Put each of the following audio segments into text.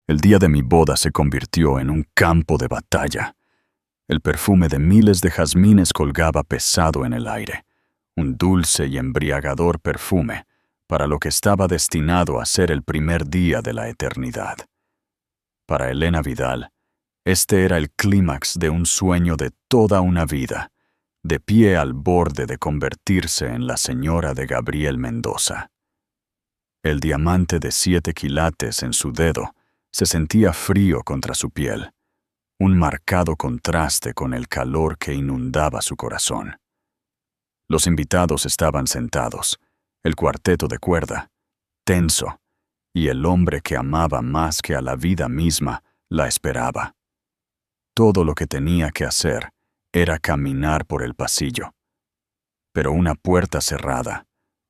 El día de mi boda se convirtió en un campo de batalla. El perfume de miles de jazmines colgaba pesado en el aire, un dulce y embriagador perfume para lo que estaba destinado a ser el primer día de la eternidad. Para Elena Vidal, este era el clímax de un sueño de toda una vida, de pie al borde de convertirse en la señora de Gabriel Mendoza. El diamante de 7 quilates en su dedo se sentía frío contra su piel, un marcado contraste con el calor que inundaba su corazón. Los invitados estaban sentados, el cuarteto de cuerda, tenso, y el hombre que amaba más que a la vida misma la esperaba. Todo lo que tenía que hacer era caminar por el pasillo. Pero una puerta cerrada,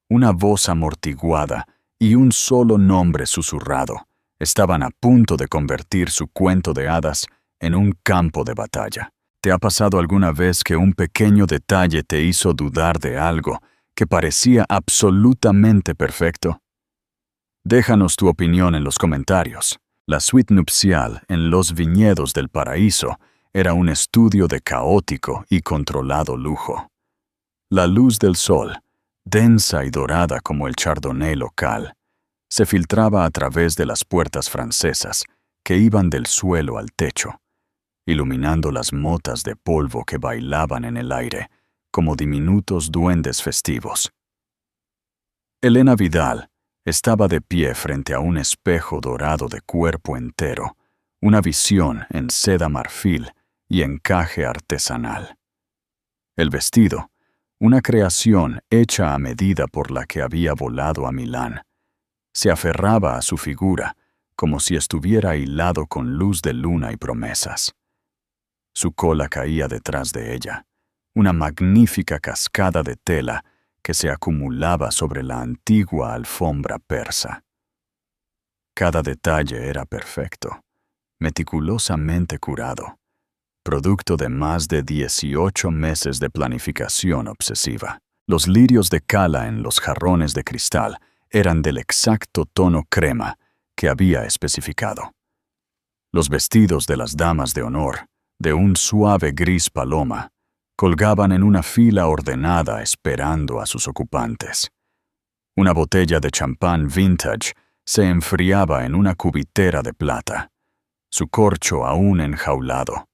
una voz amortiguada y un solo nombre susurrado estaban a punto de convertir su cuento de hadas en un campo de batalla. ¿Te ha pasado alguna vez que un pequeño detalle te hizo dudar de algo que parecía absolutamente perfecto? Déjanos tu opinión en los comentarios. La suite nupcial en los viñedos del paraíso era un estudio de caótico y controlado lujo. La luz del sol, densa y dorada como el chardonnay local, se filtraba a través de las puertas francesas que iban del suelo al techo, iluminando las motas de polvo que bailaban en el aire como diminutos duendes festivos. Elena Vidal estaba de pie frente a un espejo dorado de cuerpo entero, una visión en seda marfil y encaje artesanal. El vestido, una creación hecha a medida por la que había volado a Milán, se aferraba a su figura como si estuviera hilado con luz de luna y promesas. Su cola caía detrás de ella, una magnífica cascada de tela que se acumulaba sobre la antigua alfombra persa. Cada detalle era perfecto, meticulosamente curado, producto de más de 18 meses de planificación obsesiva. Los lirios de cala en los jarrones de cristal eran del exacto tono crema que había especificado. Los vestidos de las damas de honor, de un suave gris paloma, colgaban en una fila ordenada esperando a sus ocupantes. Una botella de champán vintage se enfriaba en una cubitera de plata, su corcho aún enjaulado,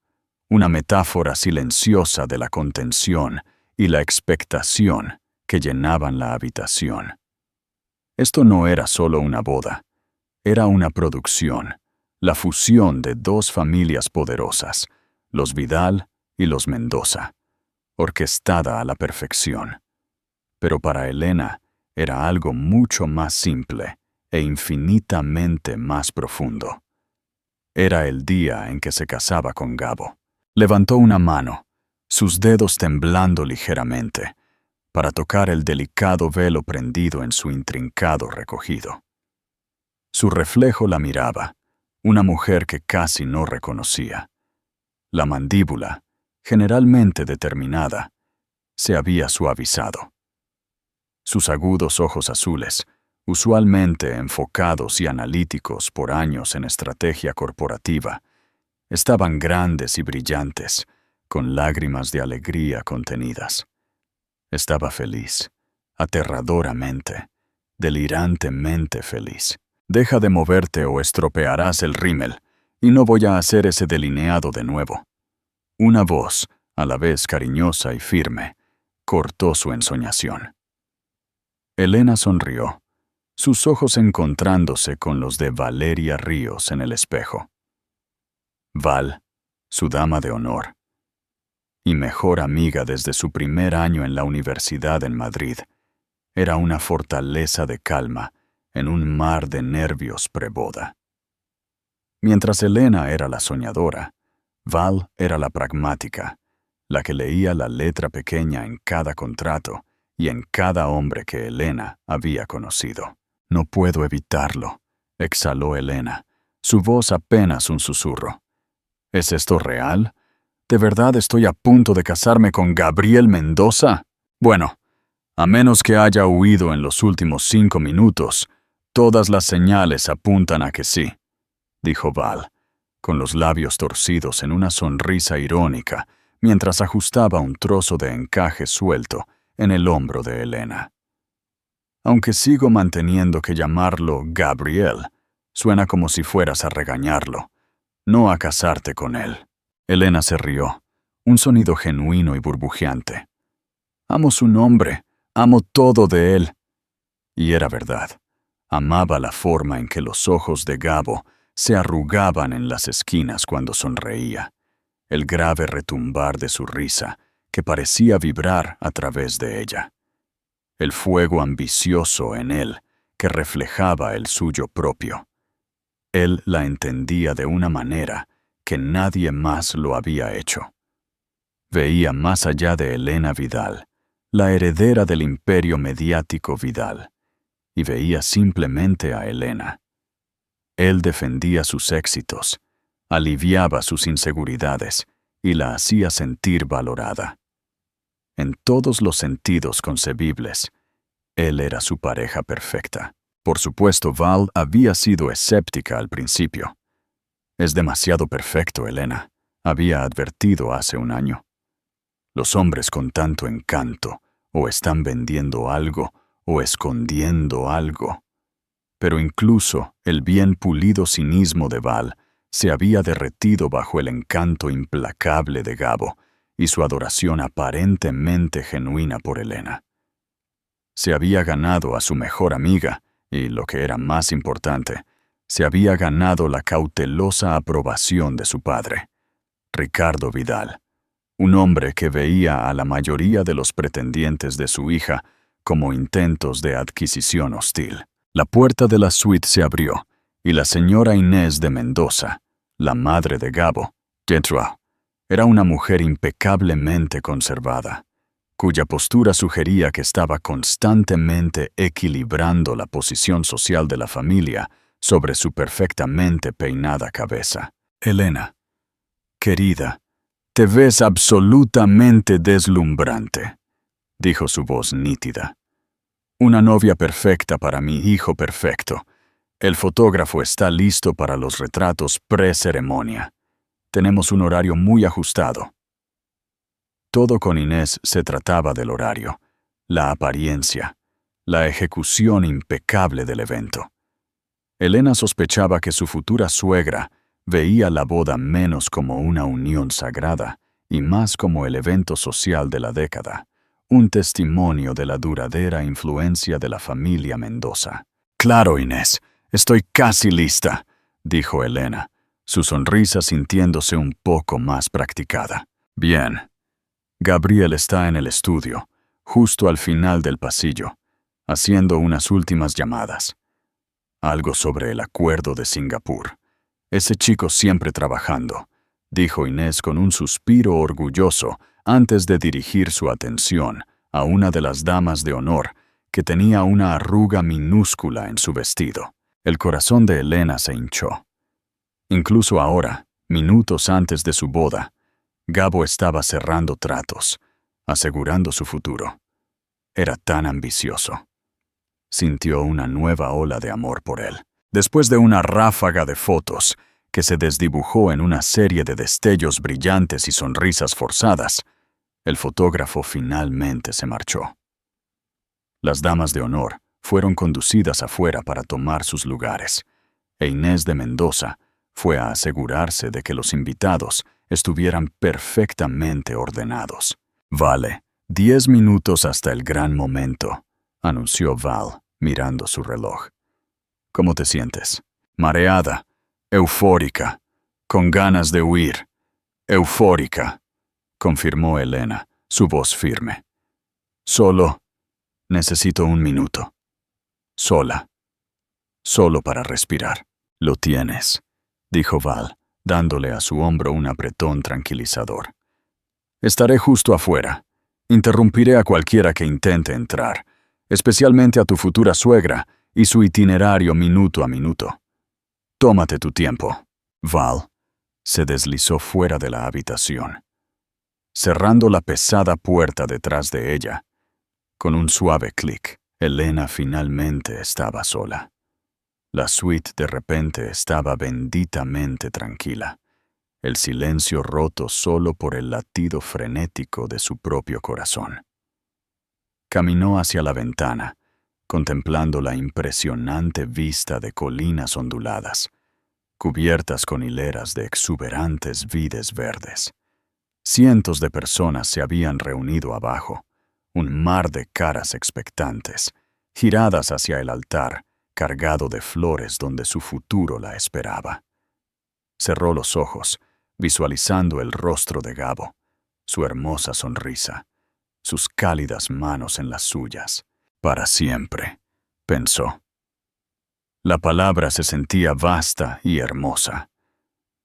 una metáfora silenciosa de la contención y la expectación que llenaban la habitación. Esto no era solo una boda, era una producción, la fusión de dos familias poderosas, los Vidal y los Mendoza, orquestada a la perfección. Pero para Elena era algo mucho más simple e infinitamente más profundo. Era el día en que se casaba con Gabo. Levantó una mano, sus dedos temblando ligeramente, para tocar el delicado velo prendido en su intrincado recogido. Su reflejo la miraba, una mujer que casi no reconocía. La mandíbula, generalmente determinada, se había suavizado. Sus agudos ojos azules, usualmente enfocados y analíticos por años en estrategia corporativa, estaban grandes y brillantes, con lágrimas de alegría contenidas. Estaba feliz, aterradoramente, delirantemente feliz. Deja de moverte o estropearás el rímel, y no voy a hacer ese delineado de nuevo. Una voz, a la vez cariñosa y firme, cortó su ensoñación. Elena sonrió, sus ojos encontrándose con los de Valeria Ríos en el espejo. Val, su dama de honor, y mejor amiga desde su primer año en la universidad en Madrid, era una fortaleza de calma en un mar de nervios preboda. Mientras Elena era la soñadora, Val era la pragmática, la que leía la letra pequeña en cada contrato y en cada hombre que Elena había conocido. «No puedo evitarlo», exhaló Elena, su voz apenas un susurro. ¿Es esto real? ¿De verdad estoy a punto de casarme con Gabriel Mendoza? Bueno, a menos que haya huido en los últimos 5 minutos, todas las señales apuntan a que sí. dijo Val, con los labios torcidos en una sonrisa irónica, mientras ajustaba un trozo de encaje suelto en el hombro de Elena. Aunque sigo manteniendo que llamarlo Gabriel suena como si fueras a regañarlo, no a casarte con él. Elena se rió, un sonido genuino y burbujeante. Amo su nombre, amo todo de él. Y era verdad. Amaba la forma en que los ojos de Gabo se arrugaban en las esquinas cuando sonreía, el grave retumbar de su risa que parecía vibrar a través de ella, el fuego ambicioso en él que reflejaba el suyo propio. Él la entendía de una manera que nadie más lo había hecho. Veía más allá de Elena Vidal, la heredera del imperio mediático Vidal, y veía simplemente a Elena. Él defendía sus éxitos, aliviaba sus inseguridades y la hacía sentir valorada. En todos los sentidos concebibles, él era su pareja perfecta. Por supuesto, Val había sido escéptica al principio. Es demasiado perfecto, Elena, había advertido hace un año. Los hombres con tanto encanto o están vendiendo algo o escondiendo algo. Pero incluso el bien pulido cinismo de Val se había derretido bajo el encanto implacable de Gabo y su adoración aparentemente genuina por Elena. Se había ganado a su mejor amiga y, lo que era más importante, se había ganado la cautelosa aprobación de su padre, Ricardo Vidal, un hombre que veía a la mayoría de los pretendientes de su hija como intentos de adquisición hostil. La puerta de la suite se abrió y la señora Inés de Mendoza, la madre de Gabo, entró. Era una mujer impecablemente conservada, cuya postura sugería que estaba constantemente equilibrando la posición social de la familia sobre su perfectamente peinada cabeza. Elena, querida, te ves absolutamente deslumbrante, dijo su voz nítida. Una novia perfecta para mi hijo perfecto. El fotógrafo está listo para los retratos pre-ceremonia. Tenemos un horario muy ajustado. Todo con Inés se trataba del horario, la apariencia, la ejecución impecable del evento. Elena sospechaba que su futura suegra veía la boda menos como una unión sagrada y más como el evento social de la década, un testimonio de la duradera influencia de la familia Mendoza. «Claro, Inés, estoy casi lista», dijo Elena, su sonrisa sintiéndose un poco más practicada. «Bien. Gabriel está en el estudio, justo al final del pasillo, haciendo unas últimas llamadas. Algo sobre el acuerdo de Singapur. Ese chico siempre trabajando», dijo Inés con un suspiro orgulloso antes de dirigir su atención a una de las damas de honor que tenía una arruga minúscula en su vestido. El corazón de Elena se hinchó. Incluso ahora, minutos antes de su boda, Gabo estaba cerrando tratos, asegurando su futuro. Era tan ambicioso. Sintió una nueva ola de amor por él. Después de una ráfaga de fotos que se desdibujó en una serie de destellos brillantes y sonrisas forzadas, el fotógrafo finalmente se marchó. Las damas de honor fueron conducidas afuera para tomar sus lugares, e Inés de Mendoza fue a asegurarse de que los invitados estuvieran perfectamente ordenados. «Vale, 10 minutos hasta el gran momento», anunció Val, mirando su reloj. «¿Cómo te sientes?» «Mareada, eufórica, con ganas de huir. Eufórica», confirmó Elena, su voz firme. «Solo necesito un minuto. Sola. Solo para respirar». «Lo tienes», dijo Val, dándole a su hombro un apretón tranquilizador. «Estaré justo afuera. Interrumpiré a cualquiera que intente entrar, especialmente a tu futura suegra y su itinerario minuto a minuto. Tómate tu tiempo». Val se deslizó fuera de la habitación, cerrando la pesada puerta detrás de ella. Con un suave clic, Elena finalmente estaba sola. La suite de repente estaba benditamente tranquila, el silencio roto solo por el latido frenético de su propio corazón. Caminó hacia la ventana, contemplando la impresionante vista de colinas onduladas, cubiertas con hileras de exuberantes vides verdes. Cientos de personas se habían reunido abajo, un mar de caras expectantes, giradas hacia el altar, cargado de flores donde su futuro la esperaba. Cerró los ojos, visualizando el rostro de Gabo, su hermosa sonrisa, sus cálidas manos en las suyas. Para siempre, pensó. La palabra se sentía vasta y hermosa.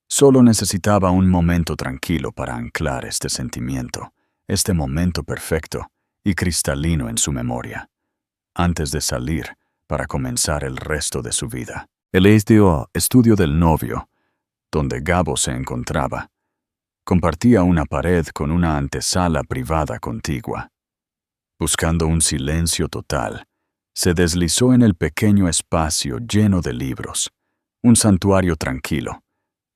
Solo necesitaba un momento tranquilo para anclar este sentimiento, este momento perfecto y cristalino en su memoria, antes de salir para comenzar el resto de su vida. El estudio del novio, donde Gabo se encontraba, compartía una pared con una antesala privada contigua. Buscando un silencio total, se deslizó en el pequeño espacio lleno de libros, un santuario tranquilo,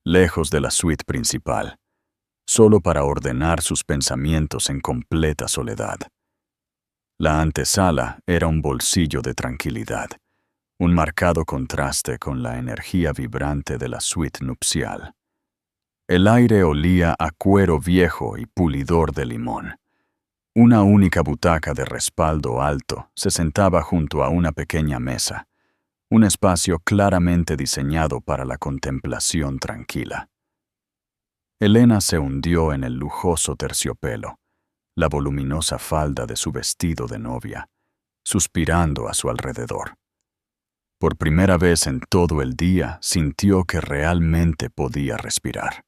lejos de la suite principal, solo para ordenar sus pensamientos en completa soledad. La antesala era un bolsillo de tranquilidad, un marcado contraste con la energía vibrante de la suite nupcial. El aire olía a cuero viejo y pulidor de limón. Una única butaca de respaldo alto se sentaba junto a una pequeña mesa, un espacio claramente diseñado para la contemplación tranquila. Elena se hundió en el lujoso terciopelo, la voluminosa falda de su vestido de novia, suspirando a su alrededor. Por primera vez en todo el día sintió que realmente podía respirar.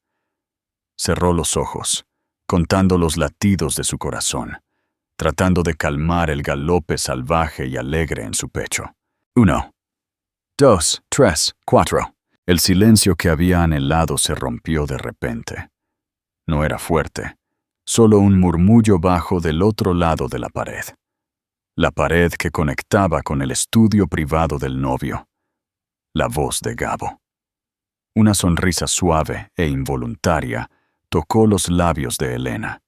Cerró los ojos, contando los latidos de su corazón, tratando de calmar el galope salvaje y alegre en su pecho. 1, 2, 3, 4. El silencio que había anhelado se rompió de repente. No era fuerte, solo un murmullo bajo del otro lado de la pared. La pared que conectaba con el estudio privado del novio. La voz de Gabo. Una sonrisa suave e involuntaria tocó los labios de Elena.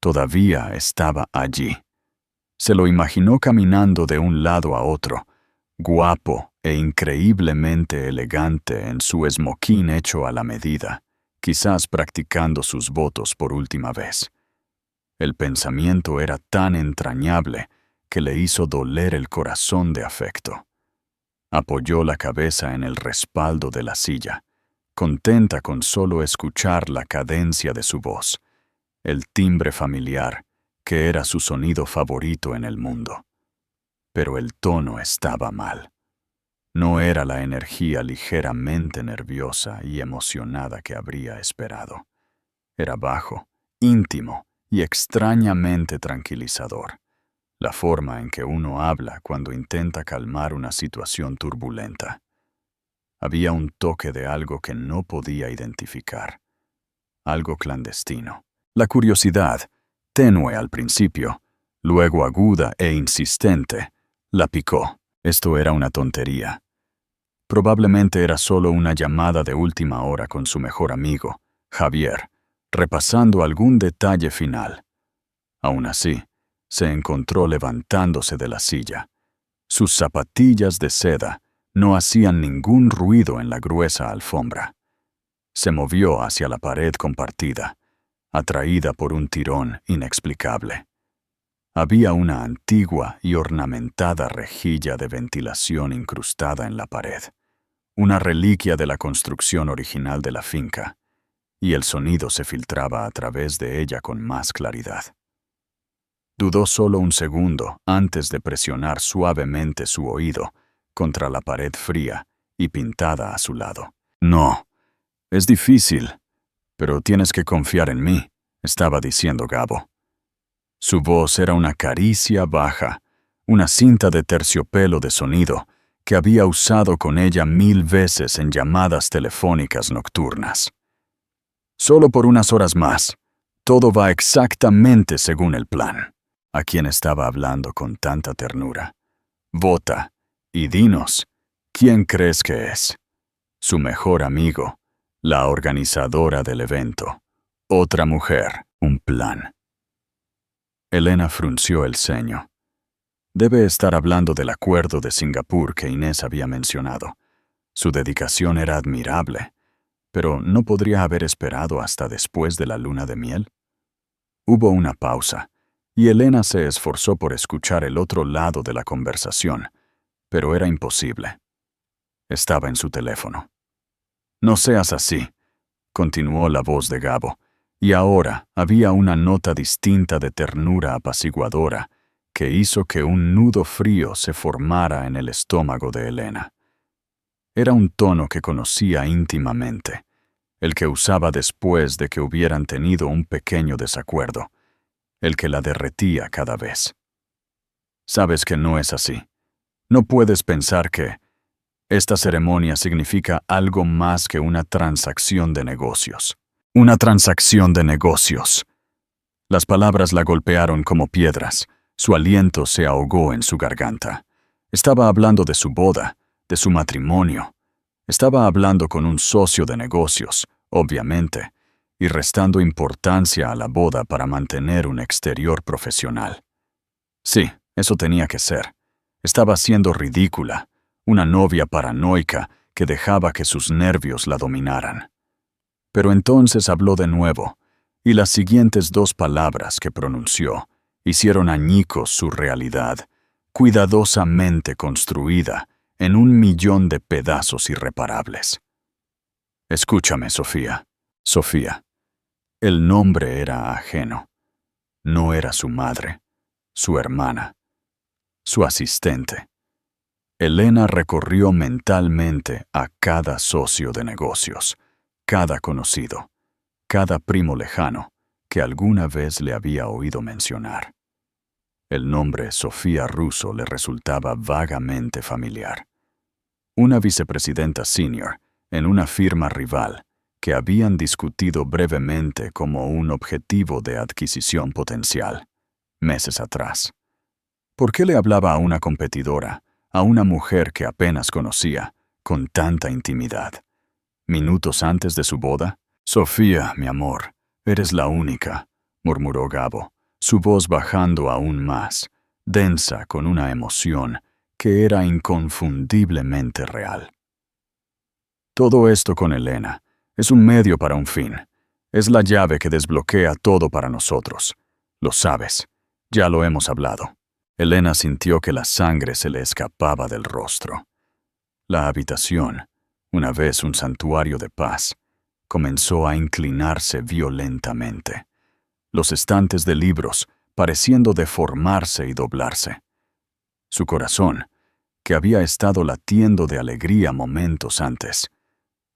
Todavía estaba allí. Se lo imaginó caminando de un lado a otro, guapo e increíblemente elegante en su esmoquín hecho a la medida, quizás practicando sus votos por última vez. El pensamiento era tan entrañable que le hizo doler el corazón de afecto. Apoyó la cabeza en el respaldo de la silla, contenta con solo escuchar la cadencia de su voz, el timbre familiar, que era su sonido favorito en el mundo. Pero el tono estaba mal. No era la energía ligeramente nerviosa y emocionada que habría esperado. Era bajo, íntimo y extrañamente tranquilizador. La forma en que uno habla cuando intenta calmar una situación turbulenta. Había un toque de algo que no podía identificar. Algo clandestino. La curiosidad, tenue al principio, luego aguda e insistente, la picó. Esto era una tontería. Probablemente era solo una llamada de última hora con su mejor amigo, Javier, repasando algún detalle final. Aún así, se encontró levantándose de la silla. Sus zapatillas de seda no hacían ningún ruido en la gruesa alfombra. Se movió hacia la pared compartida, atraída por un tirón inexplicable. Había una antigua y ornamentada rejilla de ventilación incrustada en la pared, una reliquia de la construcción original de la finca, y el sonido se filtraba a través de ella con más claridad. Dudó solo un segundo antes de presionar suavemente su oído contra la pared fría y pintada a su lado. No, es difícil, pero tienes que confiar en mí, estaba diciendo Gabo. Su voz era una caricia baja, una cinta de terciopelo de sonido que había usado con ella 1000 veces en llamadas telefónicas nocturnas. Solo por unas horas más, todo va exactamente según el plan. ¿A quién estaba hablando con tanta ternura? Vota y dinos, ¿Quién crees que es? Su mejor amigo, la organizadora del evento. Otra mujer, un plan. Elena frunció el ceño. Debe estar hablando del acuerdo de Singapur que Inés había mencionado. Su dedicación era admirable, pero ¿no podría haber esperado hasta después de la luna de miel? Hubo una pausa, y Elena se esforzó por escuchar el otro lado de la conversación, pero era imposible. Estaba en su teléfono. «No seas así», continuó la voz de Gabo, y ahora había una nota distinta de ternura apaciguadora que hizo que un nudo frío se formara en el estómago de Elena. Era un tono que conocía íntimamente, el que usaba después de que hubieran tenido un pequeño desacuerdo, el que la derretía cada vez. «Sabes que no es así. No puedes pensar que esta ceremonia significa algo más que una transacción de negocios. Una transacción de negocios». Las palabras la golpearon como piedras. Su aliento se ahogó en su garganta. Estaba hablando de su boda, de su matrimonio. Estaba hablando con un socio de negocios, obviamente, y restando importancia a la boda para mantener un exterior profesional. Sí, eso tenía que ser. Estaba siendo ridícula, una novia paranoica que dejaba que sus nervios la dominaran. Pero entonces habló de nuevo, y las siguientes dos palabras que pronunció hicieron añicos su realidad, cuidadosamente construida en 1.000.000 de pedazos irreparables. «Escúchame, Sofía. Sofía». El nombre era ajeno. No era su madre, su hermana, su asistente. Elena recorrió mentalmente a cada socio de negocios, cada conocido, cada primo lejano que alguna vez le había oído mencionar. El nombre Sofía Russo le resultaba vagamente familiar. Una vicepresidenta senior en una firma rival que habían discutido brevemente como un objetivo de adquisición potencial, meses atrás. ¿Por qué le hablaba a una competidora, a una mujer que apenas conocía, con tanta intimidad? ¿Minutos antes de su boda? «Sofía, mi amor, eres la única», murmuró Gabo, su voz bajando aún más, densa con una emoción que era inconfundiblemente real. Todo esto con Elena es un medio para un fin. Es la llave que desbloquea todo para nosotros. Lo sabes, ya lo hemos hablado. Elena sintió que la sangre se le escapaba del rostro. La habitación, una vez un santuario de paz, comenzó a inclinarse violentamente. Los estantes de libros pareciendo deformarse y doblarse. Su corazón, que había estado latiendo de alegría momentos antes,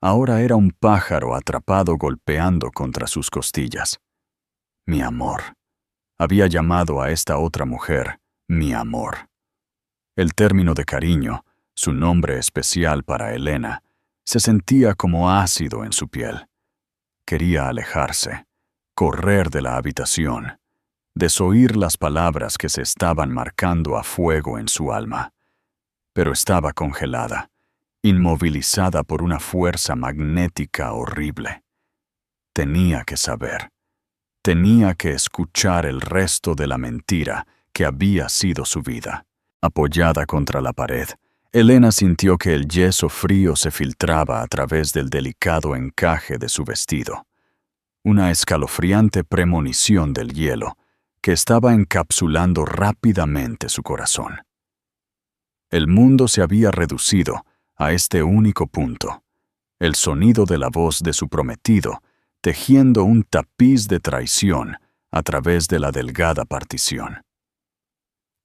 ahora era un pájaro atrapado golpeando contra sus costillas. «Mi amor». Había llamado a esta otra mujer «mi amor». El término de cariño, su nombre especial para Elena, se sentía como ácido en su piel. Quería alejarse, correr de la habitación, desoír las palabras que se estaban marcando a fuego en su alma. Pero estaba congelada, inmovilizada por una fuerza magnética horrible. Tenía que saber. Tenía que escuchar el resto de la mentira que había sido su vida. Apoyada contra la pared, Elena sintió que el yeso frío se filtraba a través del delicado encaje de su vestido. Una escalofriante premonición del hielo que estaba encapsulando rápidamente su corazón. El mundo se había reducido a este único punto, el sonido de la voz de su prometido tejiendo un tapiz de traición a través de la delgada partición.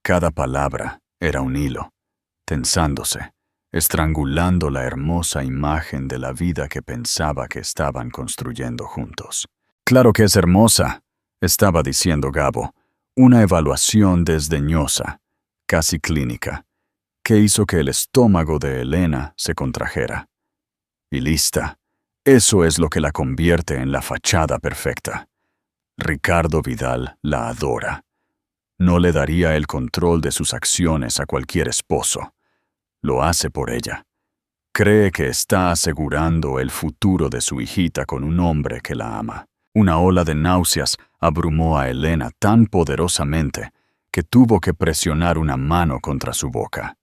Cada palabra era un hilo, tensándose, estrangulando la hermosa imagen de la vida que pensaba que estaban construyendo juntos. «Claro que es hermosa», estaba diciendo Gabo, una evaluación desdeñosa, casi clínica, que hizo que el estómago de Elena se contrajera. «Y lista. Eso es lo que la convierte en la fachada perfecta. Ricardo Vidal la adora. No le daría el control de sus acciones a cualquier esposo. Lo hace por ella. Cree que está asegurando el futuro de su hijita con un hombre que la ama. Una ola de náuseas abrumó a Elena tan poderosamente que tuvo que presionar una mano contra su boca.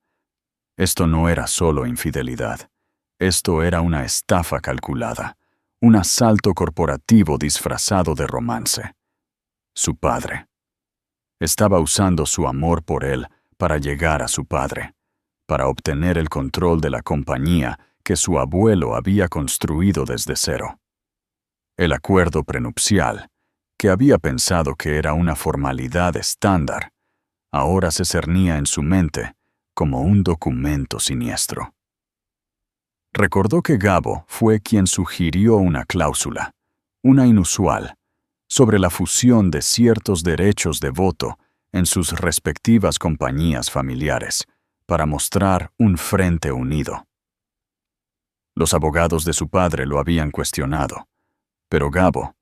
Esto no era solo infidelidad. Esto era una estafa calculada, un asalto corporativo disfrazado de romance. Su padre. Estaba usando su amor por él para llegar a su padre, para obtener el control de la compañía que su abuelo había construido desde cero. El acuerdo prenupcial, que había pensado que era una formalidad estándar, ahora se cernía en su mente como un documento siniestro. Recordó que Gabo fue quien sugirió una cláusula, una inusual, sobre la fusión de ciertos derechos de voto en sus respectivas compañías familiares, para mostrar un frente unido. Los abogados de su padre lo habían cuestionado, pero Gabo,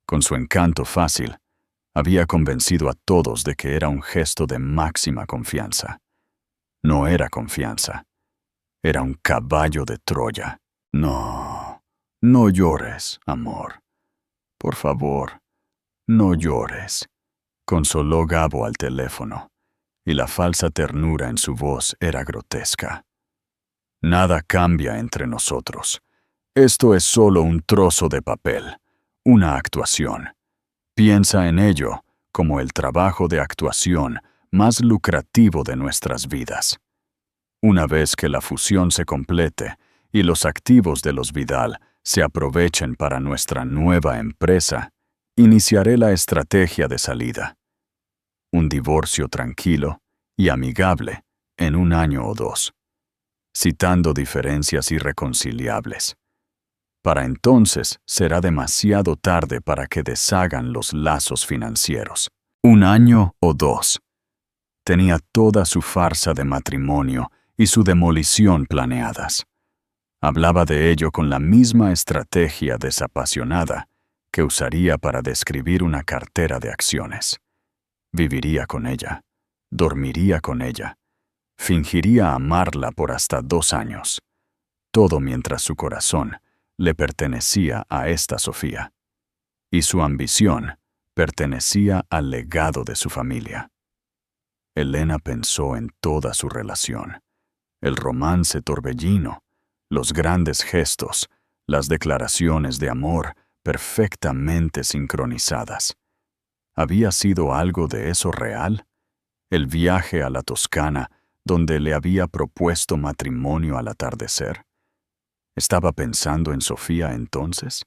con su encanto fácil, había convencido a todos de que era un gesto de máxima confianza. No era confianza, era un caballo de Troya. No, no llores, amor. Por favor, no llores, consoló Gabo al teléfono, y la falsa ternura en su voz era grotesca. Nada cambia entre nosotros. Esto es solo un trozo de papel, una actuación. Piensa en ello como el trabajo de actuación más lucrativo de nuestras vidas. Una vez que la fusión se complete y los activos de los Vidal se aprovechen para nuestra nueva empresa, iniciaré la estrategia de salida. Un divorcio tranquilo y amigable en 1 año o 2, citando diferencias irreconciliables. Para entonces será demasiado tarde para que deshagan los lazos financieros. 1 año o 2. Tenía toda su farsa de matrimonio y su demolición planeadas. Hablaba de ello con la misma estrategia desapasionada que usaría para describir una cartera de acciones. Viviría con ella, dormiría con ella, fingiría amarla por hasta 2 años, todo mientras su corazón le pertenecía a esta Sofía, y su ambición pertenecía al legado de su familia. Elena pensó en toda su relación, el romance torbellino, los grandes gestos, las declaraciones de amor perfectamente sincronizadas. ¿Había sido algo de eso real? El viaje a la Toscana, donde le había propuesto matrimonio al atardecer. ¿Estaba pensando en Sofía entonces?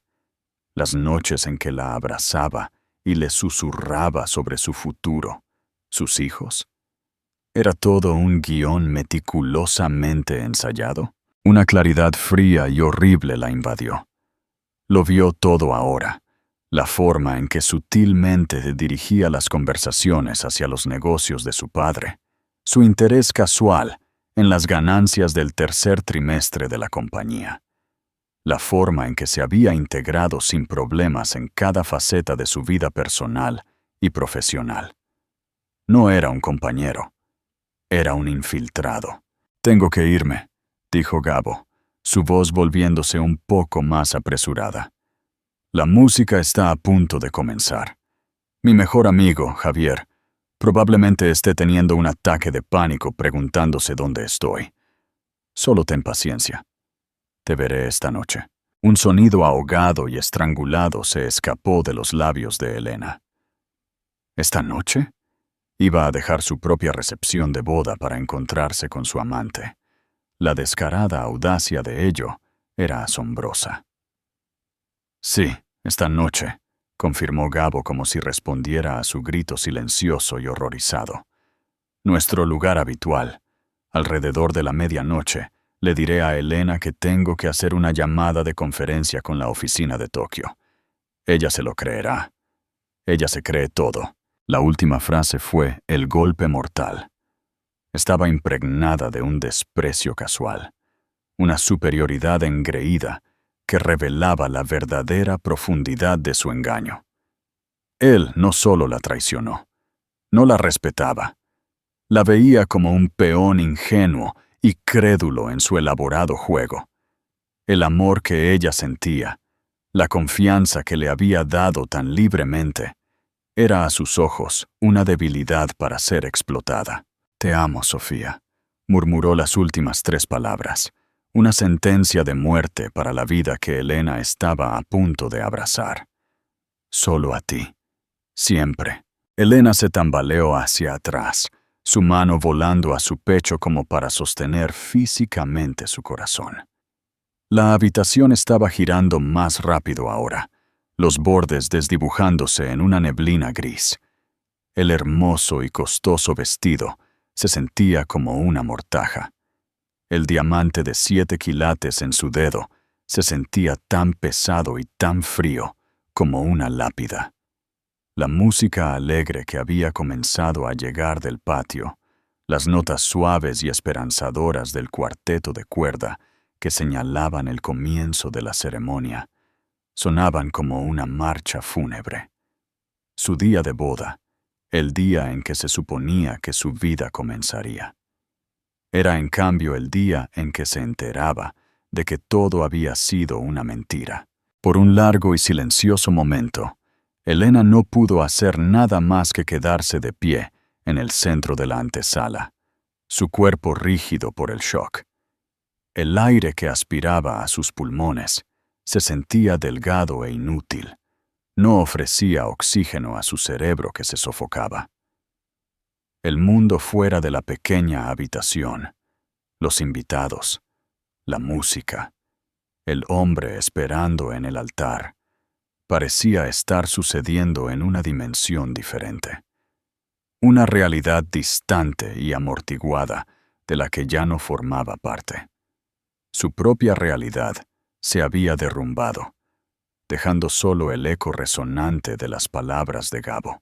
Las noches en que la abrazaba y le susurraba sobre su futuro, sus hijos. ¿Era todo un guión meticulosamente ensayado? Una claridad fría y horrible la invadió. Lo vio todo ahora, la forma en que sutilmente dirigía las conversaciones hacia los negocios de su padre, su interés casual en las ganancias del tercer trimestre de la compañía, la forma en que se había integrado sin problemas en cada faceta de su vida personal y profesional. No era un compañero, era un infiltrado. «Tengo que irme», dijo Gabo, su voz volviéndose un poco más apresurada. «La música está a punto de comenzar. Mi mejor amigo, Javier, probablemente esté teniendo un ataque de pánico preguntándose dónde estoy. Solo ten paciencia. Te veré esta noche». Un sonido ahogado y estrangulado se escapó de los labios de Elena. ¿Esta noche? Iba a dejar su propia recepción de boda para encontrarse con su amante. La descarada audacia de ello era asombrosa. «Sí, esta noche», confirmó Gabo como si respondiera a su grito silencioso y horrorizado. «Nuestro lugar habitual. Alrededor de la medianoche, le diré a Elena que tengo que hacer una llamada de conferencia con la oficina de Tokio. Ella se lo creerá. Ella se cree todo». La última frase fue el golpe mortal. Estaba impregnada de un desprecio casual, una superioridad engreída que revelaba la verdadera profundidad de su engaño. Él no solo la traicionó, no la respetaba. La veía como un peón ingenuo y crédulo en su elaborado juego. El amor que ella sentía, la confianza que le había dado tan libremente, era a sus ojos una debilidad para ser explotada. «Te amo, Sofía», murmuró las últimas 3 palabras, una sentencia de muerte para la vida que Elena estaba a punto de abrazar. «Solo a ti. Siempre». Elena se tambaleó hacia atrás, su mano volando a su pecho como para sostener físicamente su corazón. La habitación estaba girando más rápido ahora, los bordes desdibujándose en una neblina gris. El hermoso y costoso vestido se sentía como una mortaja. El diamante de 7 quilates en su dedo se sentía tan pesado y tan frío como una lápida. La música alegre que había comenzado a llegar del patio, las notas suaves y esperanzadoras del cuarteto de cuerda que señalaban el comienzo de la ceremonia, sonaban como una marcha fúnebre. Su día de boda, el día en que se suponía que su vida comenzaría. Era en cambio el día en que se enteraba de que todo había sido una mentira. Por un largo y silencioso momento, Elena no pudo hacer nada más que quedarse de pie en el centro de la antesala, su cuerpo rígido por el shock. El aire que aspiraba a sus pulmones se sentía delgado e inútil. No ofrecía oxígeno a su cerebro que se sofocaba. El mundo fuera de la pequeña habitación, los invitados, la música, el hombre esperando en el altar, parecía estar sucediendo en una dimensión diferente. Una realidad distante y amortiguada de la que ya no formaba parte. Su propia realidad se había derrumbado, dejando solo el eco resonante de las palabras de Gabo.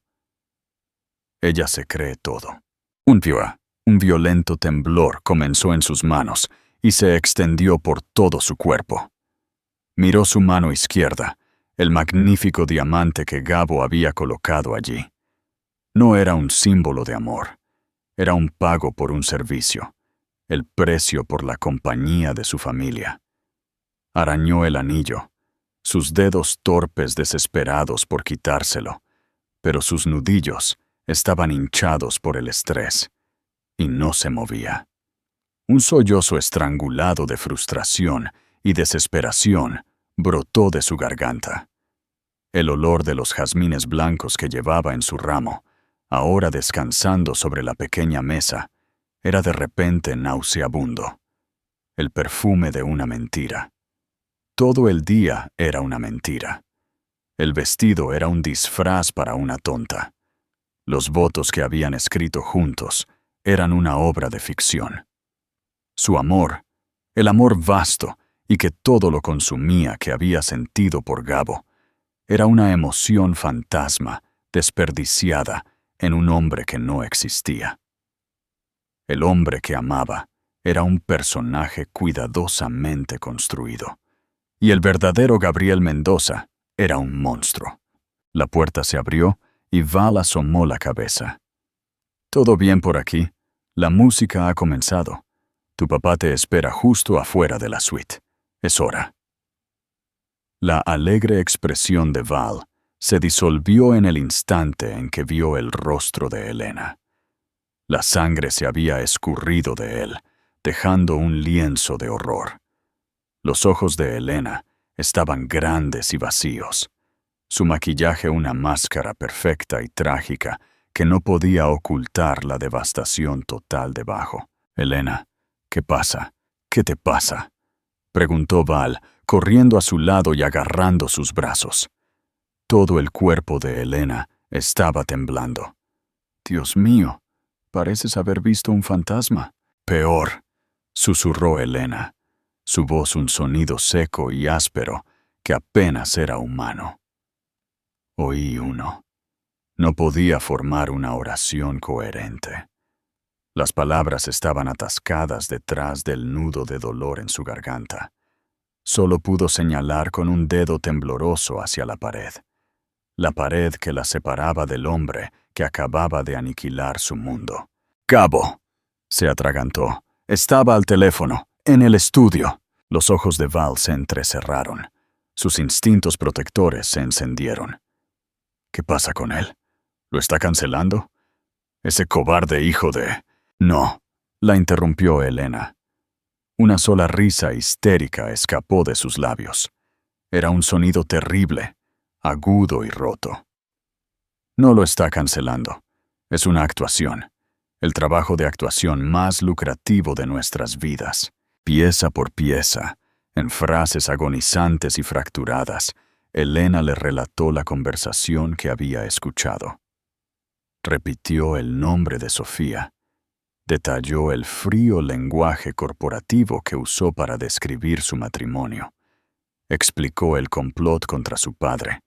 Ella se cree todo. Un violento temblor comenzó en sus manos y se extendió por todo su cuerpo. Miró su mano izquierda, el magnífico diamante que Gabo había colocado allí. No era un símbolo de amor, era un pago por un servicio, el precio por la compañía de su familia. Arañó el anillo, sus dedos torpes desesperados por quitárselo, pero sus nudillos estaban hinchados por el estrés, y no se movía. Un sollozo estrangulado de frustración y desesperación brotó de su garganta. El olor de los jazmines blancos que llevaba en su ramo, ahora descansando sobre la pequeña mesa, era de repente nauseabundo. El perfume de una mentira. Todo el día era una mentira. El vestido era un disfraz para una tonta. Los votos que habían escrito juntos eran una obra de ficción. Su amor, el amor vasto y que todo lo consumía que había sentido por Gabo, era una emoción fantasma desperdiciada en un hombre que no existía. El hombre que amaba era un personaje cuidadosamente construido, y el verdadero Gabriel Mendoza era un monstruo. La puerta se abrió y Val asomó la cabeza. «¿Todo bien por aquí? La música ha comenzado. Tu papá te espera justo afuera de la suite. Es hora». La alegre expresión de Val se disolvió en el instante en que vio el rostro de Elena. La sangre se había escurrido de él, dejando un lienzo de horror. Los ojos de Elena estaban grandes y vacíos. Su maquillaje una máscara perfecta y trágica que no podía ocultar la devastación total debajo. «Elena, ¿qué pasa? ¿Qué te pasa?», preguntó Val, corriendo a su lado y agarrando sus brazos. Todo el cuerpo de Elena estaba temblando. «Dios mío, pareces haber visto un fantasma». «Peor», susurró Elena, su voz un sonido seco y áspero que apenas era humano. Oí uno. No podía formar una oración coherente. Las palabras estaban atascadas detrás del nudo de dolor en su garganta. Solo pudo señalar con un dedo tembloroso hacia la pared que la separaba del hombre que acababa de aniquilar su mundo. «Gabo», se atragantó, Estaba al teléfono, en el estudio. Los ojos de Val se entrecerraron. Sus instintos protectores se encendieron. ¿Qué pasa con él? ¿Lo está cancelando? Ese cobarde hijo de... No, la interrumpió Elena. Una sola risa histérica escapó de sus labios. Era un sonido terrible, agudo y roto. No lo está cancelando. Es una actuación. El trabajo de actuación más lucrativo de nuestras vidas. Pieza por pieza, en frases agonizantes y fracturadas, Elena le relató la conversación que había escuchado. Repitió el nombre de Sofía. Detalló el frío lenguaje corporativo que usó para describir su matrimonio. Explicó el complot contra su padre,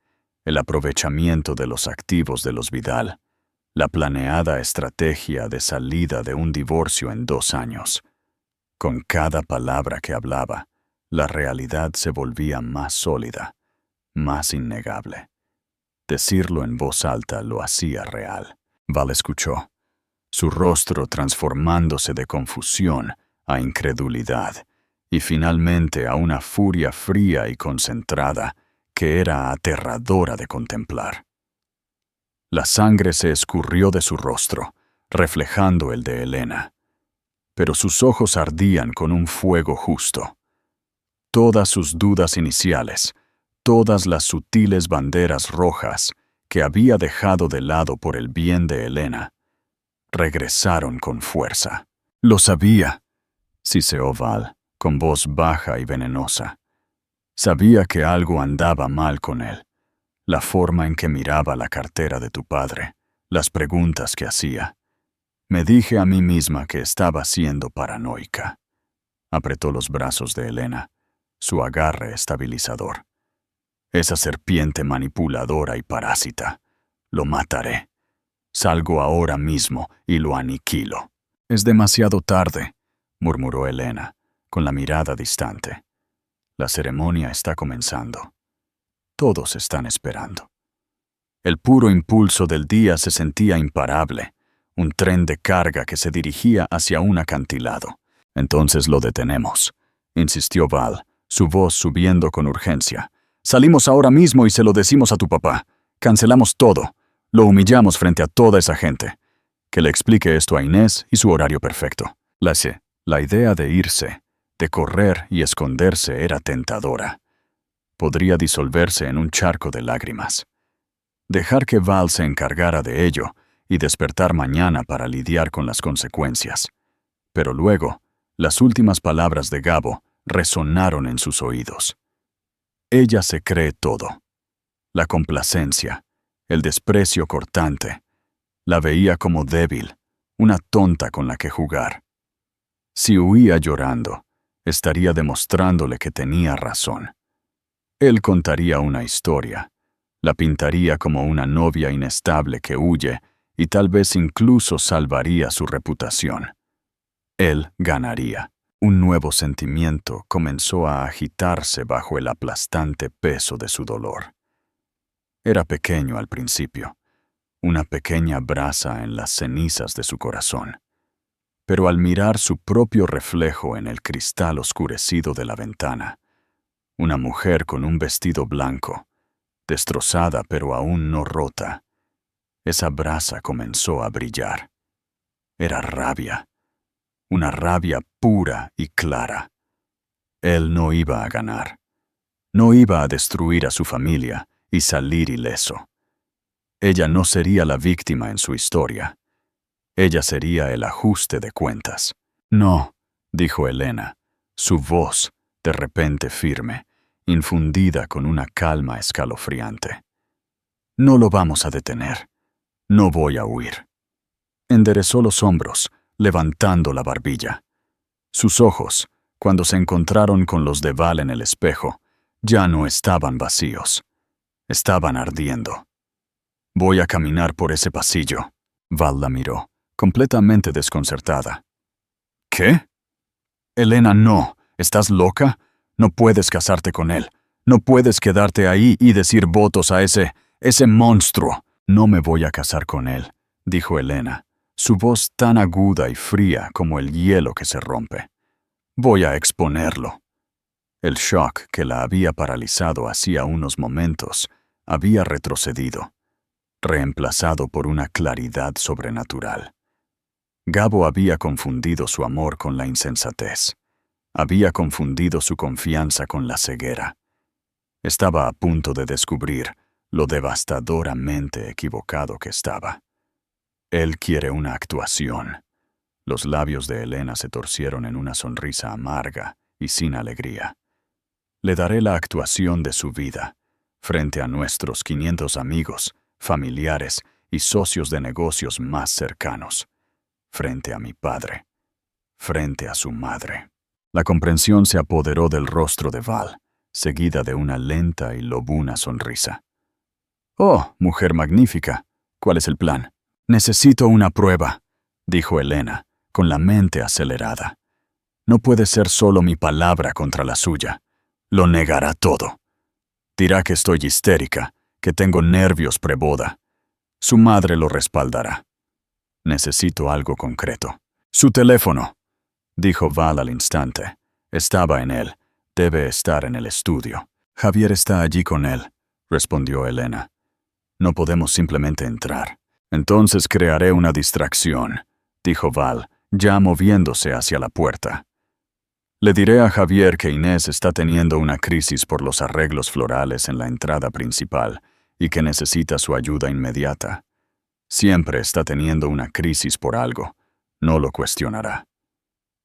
el aprovechamiento de los activos de los Vidal, la planeada estrategia de salida de un divorcio en 2 años. Con cada palabra que hablaba, la realidad se volvía más sólida, más innegable. Decirlo en voz alta lo hacía real. Val escuchó, su rostro transformándose de confusión a incredulidad y finalmente a una furia fría y concentrada que era aterradora de contemplar. La sangre se escurrió de su rostro, reflejando el de Elena, pero sus ojos ardían con un fuego justo. Todas sus dudas iniciales, todas las sutiles banderas rojas que había dejado de lado por el bien de Elena, regresaron con fuerza. Lo sabía, siseó Val, con voz baja y venenosa. Sabía que algo andaba mal con él. La forma en que miraba la cartera de tu padre, las preguntas que hacía. Me dije a mí misma que estaba siendo paranoica. Apretó los brazos de Elena, su agarre estabilizador. Esa serpiente manipuladora y parásita. Lo mataré. Salgo ahora mismo y lo aniquilo. Es demasiado tarde, murmuró Elena, con la mirada distante. La ceremonia está comenzando. Todos están esperando. El puro impulso del día se sentía imparable, un tren de carga que se dirigía hacia un acantilado. Entonces lo detenemos, insistió Val, su voz subiendo con urgencia. Salimos ahora mismo y se lo decimos a tu papá. Cancelamos todo. Lo humillamos frente a toda esa gente. Que le explique esto a Inés y su horario perfecto. La idea de irse, de correr y esconderse era tentadora. Podría disolverse en un charco de lágrimas. Dejar que Val se encargara de ello y despertar mañana para lidiar con las consecuencias. Pero luego, las últimas palabras de Gabo resonaron en sus oídos. Ella se cree todo. La complacencia, el desprecio cortante. La veía como débil, una tonta con la que jugar. Si huía llorando, estaría demostrándole que tenía razón. Él contaría una historia, la pintaría como una novia inestable que huye y tal vez incluso salvaría su reputación. Él ganaría. Un nuevo sentimiento comenzó a agitarse bajo el aplastante peso de su dolor. Era pequeño al principio, una pequeña brasa en las cenizas de su corazón. Pero al mirar su propio reflejo en el cristal oscurecido de la ventana, una mujer con un vestido blanco, destrozada pero aún no rota, esa brasa comenzó a brillar. Era rabia, una rabia pura y clara. Él no iba a ganar. No iba a destruir a su familia y salir ileso. Ella no sería la víctima en su historia. Ella sería el ajuste de cuentas. No, dijo Elena, su voz, de repente firme, infundida con una calma escalofriante. No lo vamos a detener. No voy a huir. Enderezó los hombros, levantando la barbilla. Sus ojos, cuando se encontraron con los de Val en el espejo, ya no estaban vacíos. Estaban ardiendo. Voy a caminar por ese pasillo. Val la miró, completamente desconcertada. ¿Qué? Elena, no. ¿Estás loca? No puedes casarte con él. No puedes quedarte ahí y decir votos a ese monstruo. No me voy a casar con él, dijo Elena, su voz tan aguda y fría como el hielo que se rompe. Voy a exponerlo. El shock que la había paralizado hacía unos momentos había retrocedido, reemplazado por una claridad sobrenatural. Gabo había confundido su amor con la insensatez. Había confundido su confianza con la ceguera. Estaba a punto de descubrir lo devastadoramente equivocado que estaba. Él quiere una actuación. Los labios de Elena se torcieron en una sonrisa amarga y sin alegría. Le daré la actuación de su vida, frente a nuestros 500 amigos, familiares y socios de negocios más cercanos, frente a mi padre, frente a su madre. La comprensión se apoderó del rostro de Val, seguida de una lenta y lobuna sonrisa. «Oh, mujer magnífica, ¿cuál es el plan?» «Necesito una prueba», dijo Elena, con la mente acelerada. «No puede ser solo mi palabra contra la suya. Lo negará todo. Dirá que estoy histérica, que tengo nervios preboda. Su madre lo respaldará. Necesito algo concreto». «Su teléfono», dijo Val al instante. «Estaba en él. Debe estar en el estudio». «Javier está allí con él», respondió Elena. «No podemos simplemente entrar». «Entonces crearé una distracción», dijo Val, ya moviéndose hacia la puerta. «Le diré a Javier que Inés está teniendo una crisis por los arreglos florales en la entrada principal y que necesita su ayuda inmediata. Siempre está teniendo una crisis por algo. No lo cuestionará.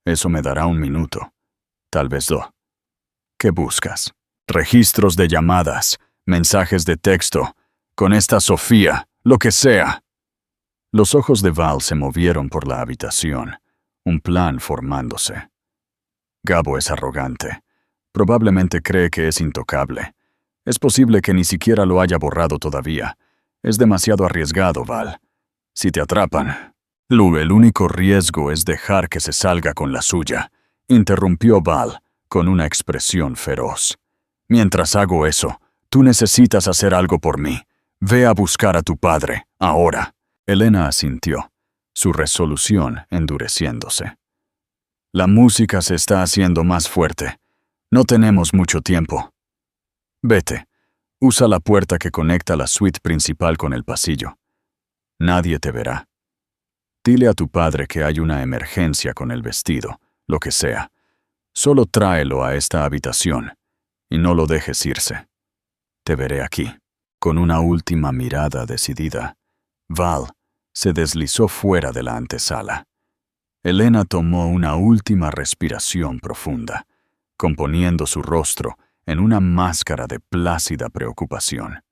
Eso me dará 1 minuto, tal vez 2. ¿Qué buscas? Registros de llamadas, mensajes de texto, con esta Sofía, lo que sea». Los ojos de Val se movieron por la habitación, un plan formándose. Gabo es arrogante. Probablemente cree que es intocable. Es posible que ni siquiera lo haya borrado todavía. Es demasiado arriesgado, Val. Si te atrapan... «Lu, el único riesgo es dejar que se salga con la suya», interrumpió Val, con una expresión feroz. «Mientras hago eso, tú necesitas hacer algo por mí. Ve a buscar a tu padre, ahora». Elena asintió, su resolución endureciéndose. «La música se está haciendo más fuerte. No tenemos mucho tiempo. Vete. Usa la puerta que conecta la suite principal con el pasillo. Nadie te verá. Dile a tu padre que hay una emergencia con el vestido, lo que sea. Solo tráelo a esta habitación y no lo dejes irse. Te veré aquí». Con una última mirada decidida, Val se deslizó fuera de la antesala. Elena tomó una última respiración profunda, componiendo su rostro en una máscara de plácida preocupación.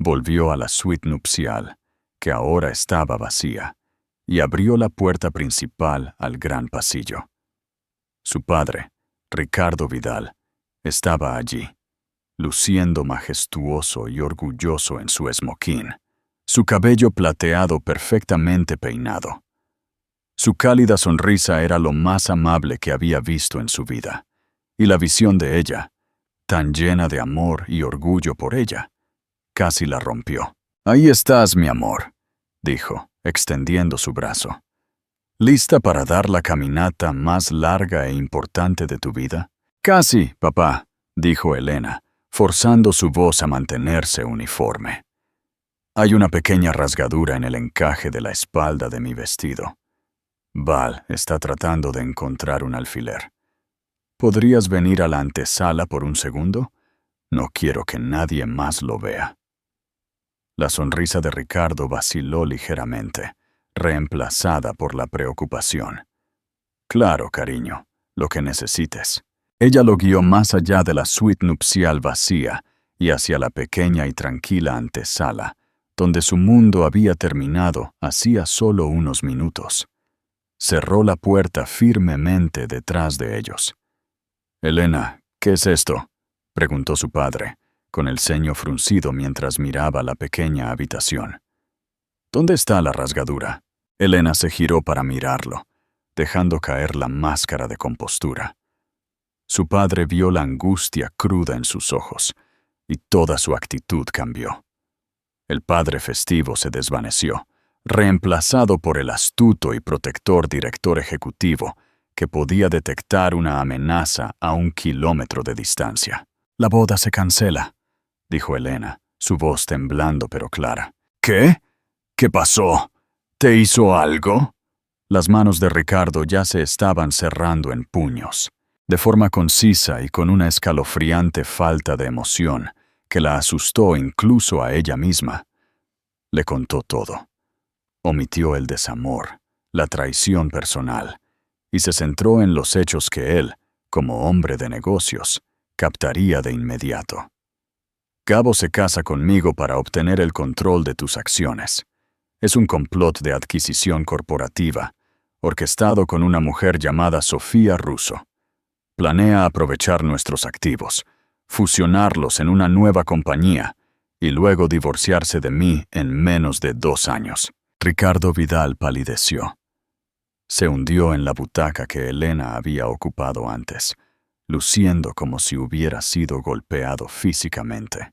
Volvió a la suite nupcial, que ahora estaba vacía, y abrió la puerta principal al gran pasillo. Su padre, Ricardo Vidal, estaba allí, luciendo majestuoso y orgulloso en su esmoquín, su cabello plateado perfectamente peinado. Su cálida sonrisa era lo más amable que había visto en su vida, y la visión de ella, tan llena de amor y orgullo por ella, casi la rompió. «Ahí estás, mi amor», dijo, extendiendo su brazo. «¿Lista para dar la caminata más larga e importante de tu vida?» «Casi, papá», dijo Elena, forzando su voz a mantenerse uniforme. «Hay una pequeña rasgadura en el encaje de la espalda de mi vestido. Val está tratando de encontrar un alfiler. ¿Podrías venir a la antesala por un segundo? No quiero que nadie más lo vea». La sonrisa de Ricardo vaciló ligeramente, reemplazada por la preocupación. «Claro, cariño, lo que necesites». Ella lo guió más allá de la suite nupcial vacía y hacia la pequeña y tranquila antesala, donde su mundo había terminado hacía solo unos minutos. Cerró la puerta firmemente detrás de ellos. «Elena, ¿qué es esto?», preguntó su padre, con el ceño fruncido mientras miraba la pequeña habitación. «¿Dónde está la rasgadura?». Elena se giró para mirarlo, dejando caer la máscara de compostura. Su padre vio la angustia cruda en sus ojos, y toda su actitud cambió. El padre festivo se desvaneció, reemplazado por el astuto y protector director ejecutivo que podía detectar una amenaza a 1 kilómetro de distancia. «La boda se cancela», dijo Elena, su voz temblando pero clara. «¿Qué? ¿Qué pasó? ¿Te hizo algo?» Las manos de Ricardo ya se estaban cerrando en puños. De forma concisa y con una escalofriante falta de emoción que la asustó incluso a ella misma, le contó todo. Omitió el desamor, la traición personal, y se centró en los hechos que él, como hombre de negocios, captaría de inmediato. «Gabo se casa conmigo para obtener el control de tus acciones. Es un complot de adquisición corporativa, orquestado con una mujer llamada Sofía Russo. Planea aprovechar nuestros activos, fusionarlos en una nueva compañía y luego divorciarse de mí en menos de 2 años». Ricardo Vidal palideció. Se hundió en la butaca que Elena había ocupado antes, luciendo como si hubiera sido golpeado físicamente.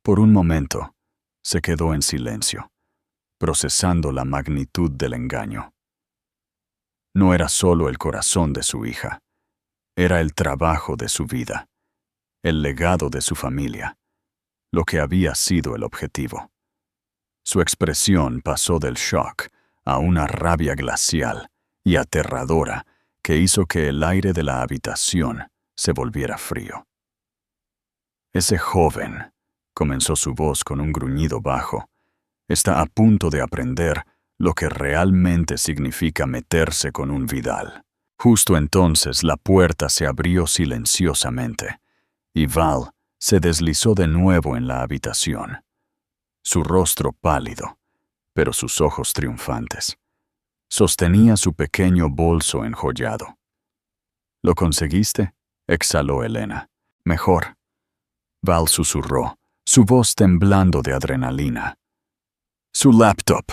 Por un momento, se quedó en silencio, procesando la magnitud del engaño. No era solo el corazón de su hija, era el trabajo de su vida, el legado de su familia, lo que había sido el objetivo. Su expresión pasó del shock a una rabia glacial y aterradora que hizo que el aire de la habitación se volviera frío. «Ese joven», comenzó su voz con un gruñido bajo, «está a punto de aprender lo que realmente significa meterse con un Vidal». Justo entonces la puerta se abrió silenciosamente y Val se deslizó de nuevo en la habitación. Su rostro pálido, pero sus ojos triunfantes. Sostenía su pequeño bolso enjollado. «¿Lo conseguiste?», exhaló Elena. «Mejor». Val susurró, su voz temblando de adrenalina. «Su laptop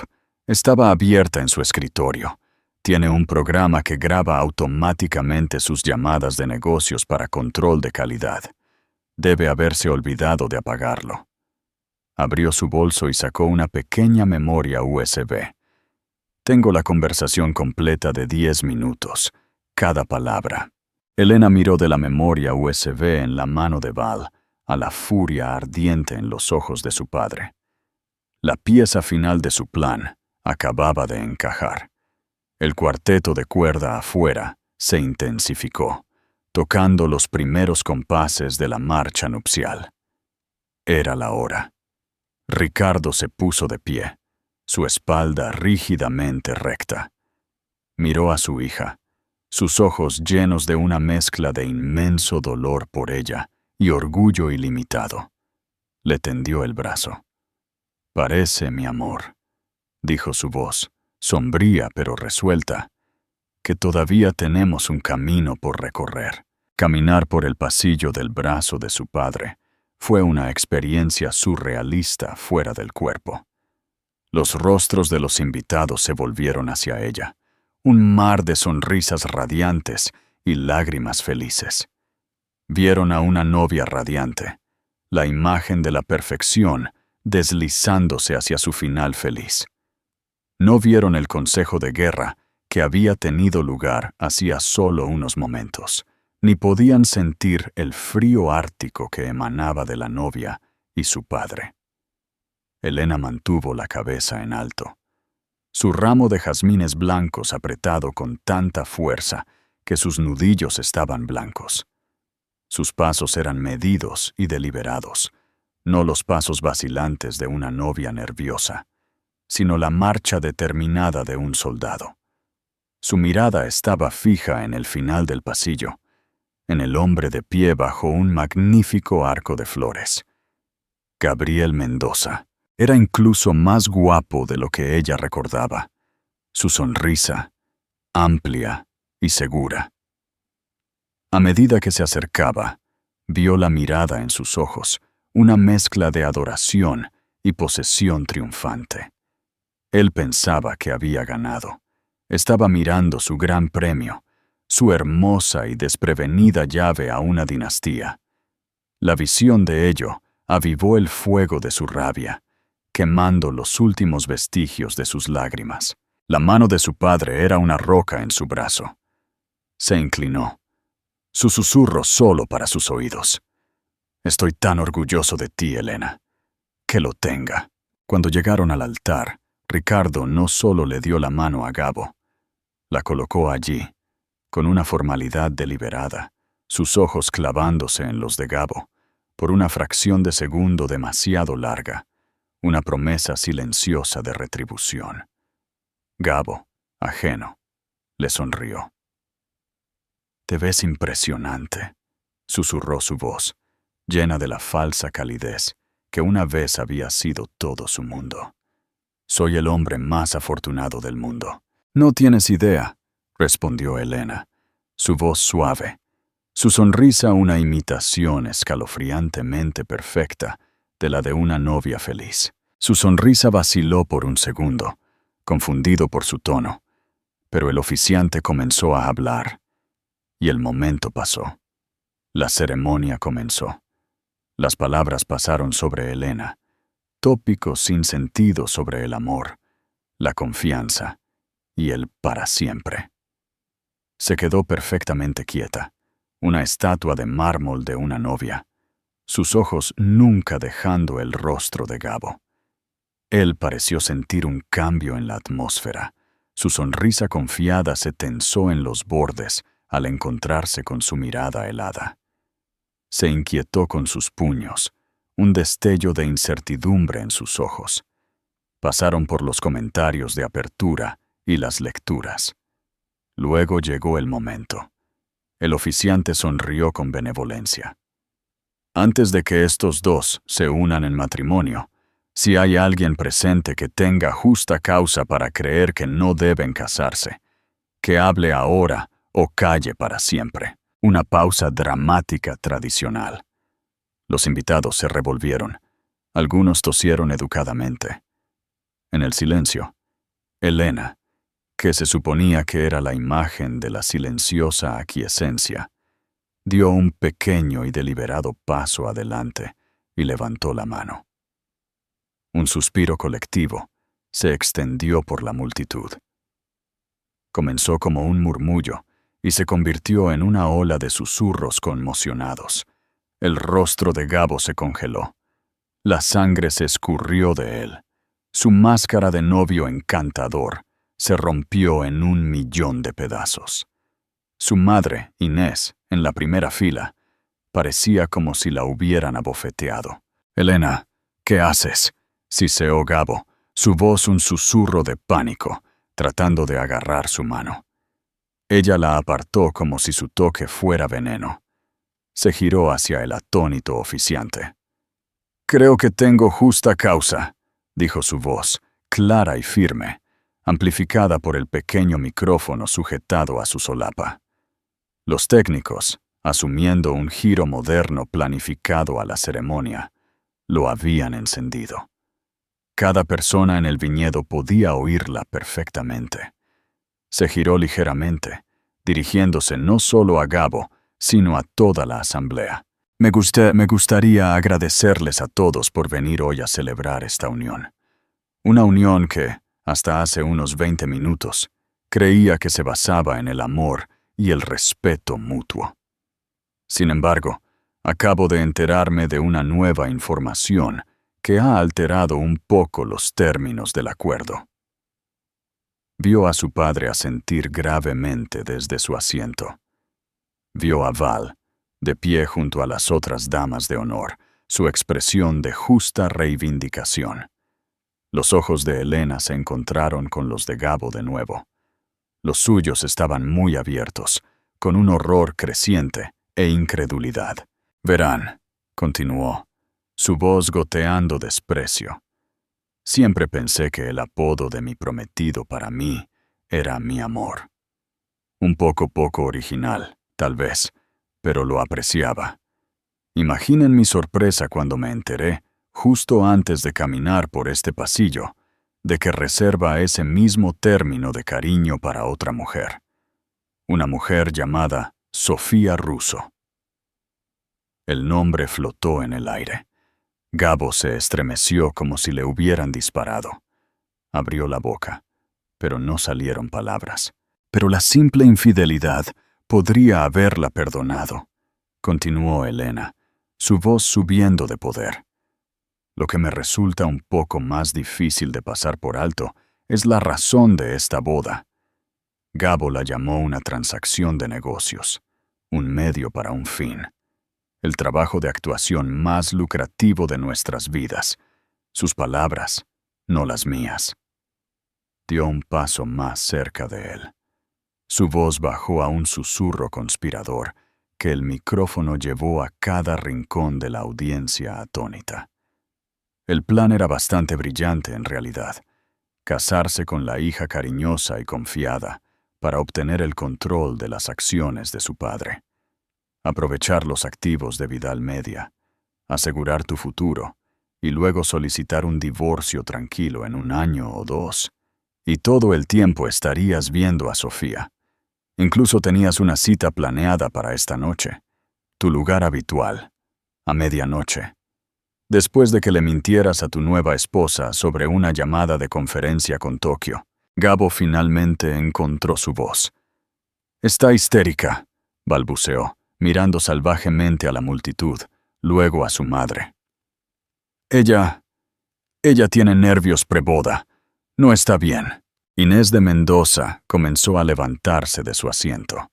estaba abierta en su escritorio. Tiene un programa que graba automáticamente sus llamadas de negocios para control de calidad. Debe haberse olvidado de apagarlo». Abrió su bolso y sacó una pequeña memoria USB. «Tengo la conversación completa de 10 minutos, cada palabra». Elena miró de la memoria USB en la mano de Val a la furia ardiente en los ojos de su padre. La pieza final de su plan acababa de encajar. El cuarteto de cuerda afuera se intensificó, tocando los primeros compases de la marcha nupcial. Era la hora. Ricardo se puso de pie, su espalda rígidamente recta. Miró a su hija, sus ojos llenos de una mezcla de inmenso dolor por ella y orgullo ilimitado. Le tendió el brazo. «Parece, mi amor», dijo su voz, sombría pero resuelta, «que todavía tenemos un camino por recorrer». Caminar por el pasillo del brazo de su padre fue una experiencia surrealista fuera del cuerpo. Los rostros de los invitados se volvieron hacia ella, un mar de sonrisas radiantes y lágrimas felices. Vieron a una novia radiante, la imagen de la perfección deslizándose hacia su final feliz. No vieron el consejo de guerra que había tenido lugar hacía solo unos momentos, ni podían sentir el frío ártico que emanaba de la novia y su padre. Elena mantuvo la cabeza en alto. Su ramo de jazmines blancos apretado con tanta fuerza que sus nudillos estaban blancos. Sus pasos eran medidos y deliberados, no los pasos vacilantes de una novia nerviosa, sino la marcha determinada de un soldado. Su mirada estaba fija en el final del pasillo, en el hombre de pie bajo un magnífico arco de flores. Gabriel Mendoza era incluso más guapo de lo que ella recordaba. Su sonrisa, amplia y segura. A medida que se acercaba, vio la mirada en sus ojos, una mezcla de adoración y posesión triunfante. Él pensaba que había ganado. Estaba mirando su gran premio, su hermosa y desprevenida llave a una dinastía. La visión de ello avivó el fuego de su rabia, quemando los últimos vestigios de sus lágrimas. La mano de su padre era una roca en su brazo. Se inclinó. Su susurro solo para sus oídos. «Estoy tan orgulloso de ti, Elena. Que lo tenga». Cuando llegaron al altar, Ricardo no solo le dio la mano a Gabo, la colocó allí, con una formalidad deliberada, sus ojos clavándose en los de Gabo, por una fracción de segundo demasiado larga, una promesa silenciosa de retribución. Gabo, ajeno, le sonrió. «Te ves impresionante», susurró su voz, llena de la falsa calidez que una vez había sido todo su mundo. «Soy el hombre más afortunado del mundo». «No tienes idea», respondió Elena, su voz suave, su sonrisa una imitación escalofriantemente perfecta de la de una novia feliz. Su sonrisa vaciló por un segundo, confundido por su tono, pero el oficiante comenzó a hablar, y el momento pasó. La ceremonia comenzó. Las palabras pasaron sobre Elena, tópicos sin sentido sobre el amor, la confianza y el para siempre. Se quedó perfectamente quieta, una estatua de mármol de una novia, sus ojos nunca dejando el rostro de Gabo. Él pareció sentir un cambio en la atmósfera. Su sonrisa confiada se tensó en los bordes al encontrarse con su mirada helada. Se inquietó con sus puños, un destello de incertidumbre en sus ojos. Pasaron por los comentarios de apertura y las lecturas. Luego llegó el momento. El oficiante sonrió con benevolencia. «Antes de que estos dos se unan en matrimonio, si hay alguien presente que tenga justa causa para creer que no deben casarse, que hable ahora o calle para siempre». Una pausa dramática tradicional. Los invitados se revolvieron. Algunos tosieron educadamente. En el silencio, Elena, que se suponía que era la imagen de la silenciosa aquiescencia, dio un pequeño y deliberado paso adelante y levantó la mano. Un suspiro colectivo se extendió por la multitud. Comenzó como un murmullo y se convirtió en una ola de susurros conmocionados. El rostro de Gabo se congeló. La sangre se escurrió de él. Su máscara de novio encantador se rompió en 1.000.000 de pedazos. Su madre, Inés, en la primera fila, parecía como si la hubieran abofeteado. «Elena, ¿qué haces?», siseó Gabo, su voz un susurro de pánico, tratando de agarrar su mano. Ella la apartó como si su toque fuera veneno. Se giró hacia el atónito oficiante. «Creo que tengo justa causa», dijo su voz, clara y firme, amplificada por el pequeño micrófono sujetado a su solapa. Los técnicos, asumiendo un giro moderno planificado a la ceremonia, lo habían encendido. Cada persona en el viñedo podía oírla perfectamente. Se giró ligeramente, dirigiéndose no solo a Gabo, sino a toda la asamblea. Me gustaría agradecerles a todos por venir hoy a celebrar esta unión. Una unión que, hasta hace unos 20 minutos, creía que se basaba en el amor y el respeto mutuo. Sin embargo, acabo de enterarme de una nueva información que ha alterado un poco los términos del acuerdo. Vio a su padre asentir gravemente desde su asiento. Vio a Val, de pie junto a las otras damas de honor, su expresión de justa reivindicación. Los ojos de Elena se encontraron con los de Gabo de nuevo. Los suyos estaban muy abiertos, con un horror creciente e incredulidad. «Verán», continuó, su voz goteando desprecio. «Siempre pensé que el apodo de mi prometido para mí era mi amor. Un poco original, tal vez, pero lo apreciaba. Imaginen mi sorpresa cuando me enteré, justo antes de caminar por este pasillo, de que reserva ese mismo término de cariño para otra mujer. Una mujer llamada Sofía Russo». El nombre flotó en el aire. Gabo se estremeció como si le hubieran disparado. Abrió la boca, pero no salieron palabras. Pero la simple infidelidad podría haberla perdonado, continuó Elena, su voz subiendo de poder. Lo que me resulta un poco más difícil de pasar por alto es la razón de esta boda. Gabo la llamó una transacción de negocios, un medio para un fin. El trabajo de actuación más lucrativo de nuestras vidas. Sus palabras, no las mías. Dio un paso más cerca de él. Su voz bajó a un susurro conspirador que el micrófono llevó a cada rincón de la audiencia atónita. El plan era bastante brillante en realidad. Casarse con la hija cariñosa y confiada para obtener el control de las acciones de su padre. Aprovechar los activos de Vidal Media, asegurar tu futuro y luego solicitar un divorcio tranquilo en 1 año o 2. Y todo el tiempo estarías viendo a Sofía. Incluso tenías una cita planeada para esta noche, tu lugar habitual, a medianoche. Después de que le mintieras a tu nueva esposa sobre una llamada de conferencia con Tokio, Gabo finalmente encontró su voz. «Está histérica», balbuceó, mirando salvajemente a la multitud, luego a su madre. Ella tiene nervios preboda. No está bien». Inés de Mendoza comenzó a levantarse de su asiento.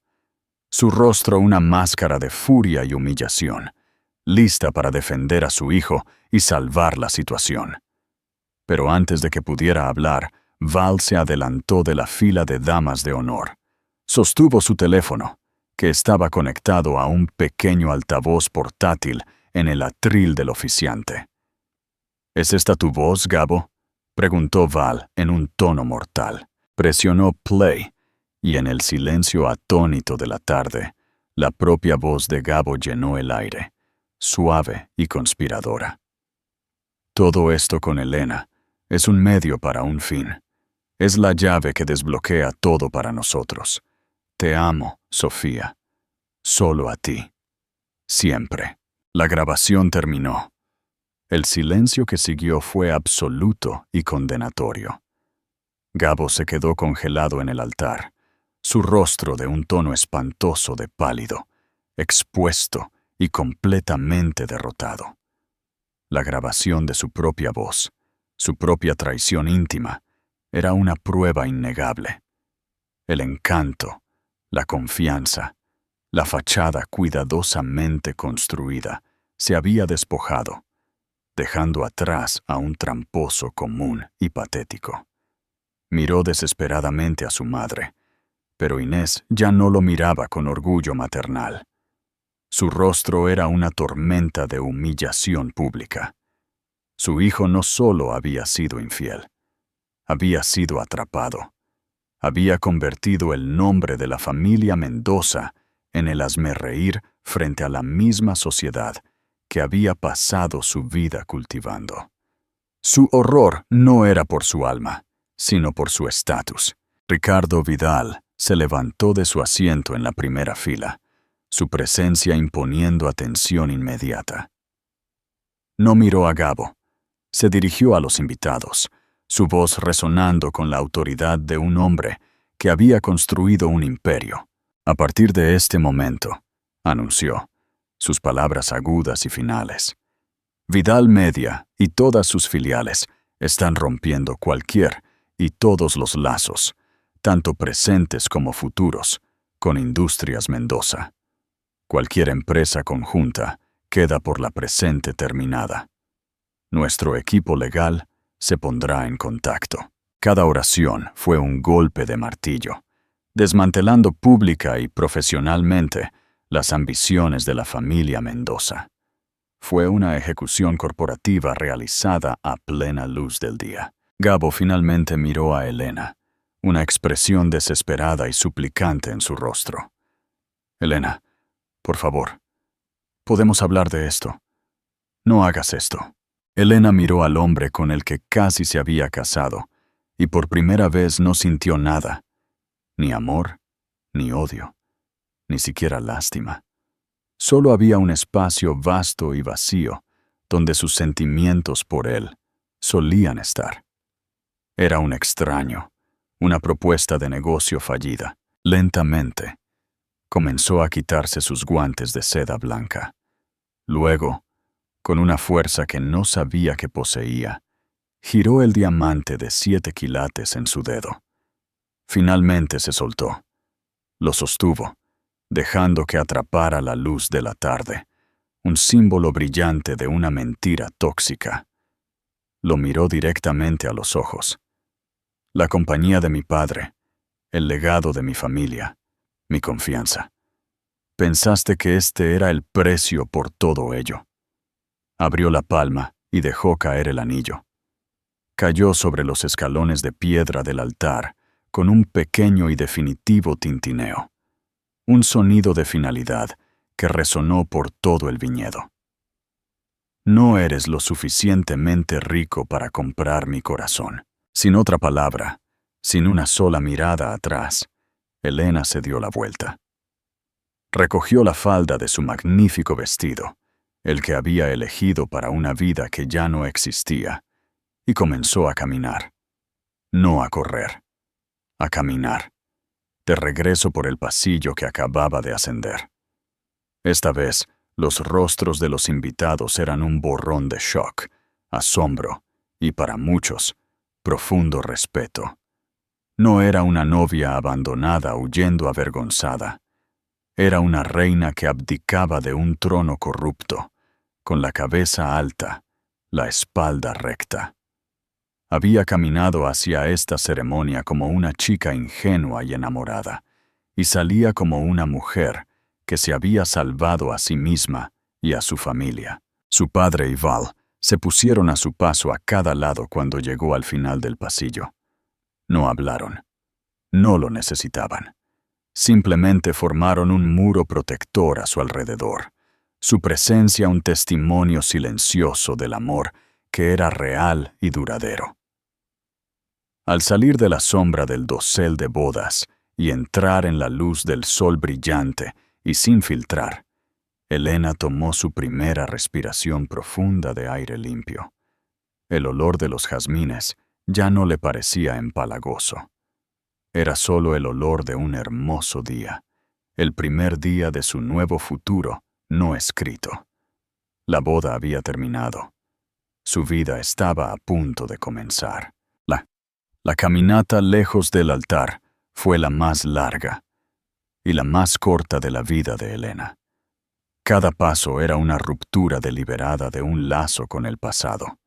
Su rostro una máscara de furia y humillación, lista para defender a su hijo y salvar la situación. Pero antes de que pudiera hablar, Val se adelantó de la fila de damas de honor. Sostuvo su teléfono, que estaba conectado a un pequeño altavoz portátil en el atril del oficiante. ¿Es esta tu voz, Gabo?, preguntó Val en un tono mortal. Presionó play, y en el silencio atónito de la tarde, la propia voz de Gabo llenó el aire, suave y conspiradora. Todo esto con Elena es un medio para un fin. Es la llave que desbloquea todo para nosotros. Te amo, Sofía. Solo a ti. Siempre. La grabación terminó. El silencio que siguió fue absoluto y condenatorio. Gabo se quedó congelado en el altar, su rostro de un tono espantoso de pálido, expuesto y completamente derrotado. La grabación de su propia voz, su propia traición íntima, era una prueba innegable. El encanto, la confianza, la fachada cuidadosamente construida, se había despojado, dejando atrás a un tramposo común y patético. Miró desesperadamente a su madre, pero Inés ya no lo miraba con orgullo maternal. Su rostro era una tormenta de humillación pública. Su hijo no solo había sido infiel, había sido atrapado. Había convertido el nombre de la familia Mendoza en el hazmerreír frente a la misma sociedad que había pasado su vida cultivando. Su horror no era por su alma, sino por su estatus. Ricardo Vidal se levantó de su asiento en la primera fila, su presencia imponiendo atención inmediata. No miró a Gabo. Se dirigió a los invitados, su voz resonando con la autoridad de un hombre que había construido un imperio. A partir de este momento, anunció, sus palabras agudas y finales. Vidal Media y todas sus filiales están rompiendo cualquier y todos los lazos, tanto presentes como futuros, con Industrias Mendoza. Cualquier empresa conjunta queda por la presente terminada. Nuestro equipo legal se pondrá en contacto. Cada oración fue un golpe de martillo, desmantelando pública y profesionalmente las ambiciones de la familia Mendoza. Fue una ejecución corporativa realizada a plena luz del día. Gabo finalmente miró a Elena, una expresión desesperada y suplicante en su rostro. «Elena, por favor, podemos hablar de esto. No hagas esto». Elena miró al hombre con el que casi se había casado, y por primera vez no sintió nada, ni amor, ni odio, ni siquiera lástima. Solo había un espacio vasto y vacío, donde sus sentimientos por él solían estar. Era un extraño, una propuesta de negocio fallida. Lentamente, comenzó a quitarse sus guantes de seda blanca. Luego, con una fuerza que no sabía que poseía, giró el diamante de 7 quilates en su dedo. Finalmente se soltó. Lo sostuvo, dejando que atrapara la luz de la tarde, un símbolo brillante de una mentira tóxica. Lo miró directamente a los ojos. La compañía de mi padre, el legado de mi familia, mi confianza. Pensaste que este era el precio por todo ello. Abrió la palma y dejó caer el anillo. Cayó sobre los escalones de piedra del altar con un pequeño y definitivo tintineo, un sonido de finalidad que resonó por todo el viñedo. No eres lo suficientemente rico para comprar mi corazón. Sin otra palabra, sin una sola mirada atrás, Elena se dio la vuelta. Recogió la falda de su magnífico vestido, el que había elegido para una vida que ya no existía, y comenzó a caminar. No a correr, a caminar, de regreso por el pasillo que acababa de ascender. Esta vez, los rostros de los invitados eran un borrón de shock, asombro y, para muchos, profundo respeto. No era una novia abandonada huyendo avergonzada. Era una reina que abdicaba de un trono corrupto, con la cabeza alta, la espalda recta. Había caminado hacia esta ceremonia como una chica ingenua y enamorada, y salía como una mujer que se había salvado a sí misma y a su familia. Su padre y Val se pusieron a su paso a cada lado cuando llegó al final del pasillo. No hablaron. No lo necesitaban. Simplemente formaron un muro protector a su alrededor. Su presencia un testimonio silencioso del amor que era real y duradero. Al salir de la sombra del dosel de bodas y entrar en la luz del sol brillante y sin filtrar, Elena tomó su primera respiración profunda de aire limpio. El olor de los jazmines ya no le parecía empalagoso. Era solo el olor de un hermoso día, el primer día de su nuevo futuro no escrito. La boda había terminado. Su vida estaba a punto de comenzar. La caminata lejos del altar fue la más larga y la más corta de la vida de Elena. Cada paso era una ruptura deliberada de un lazo con el pasado.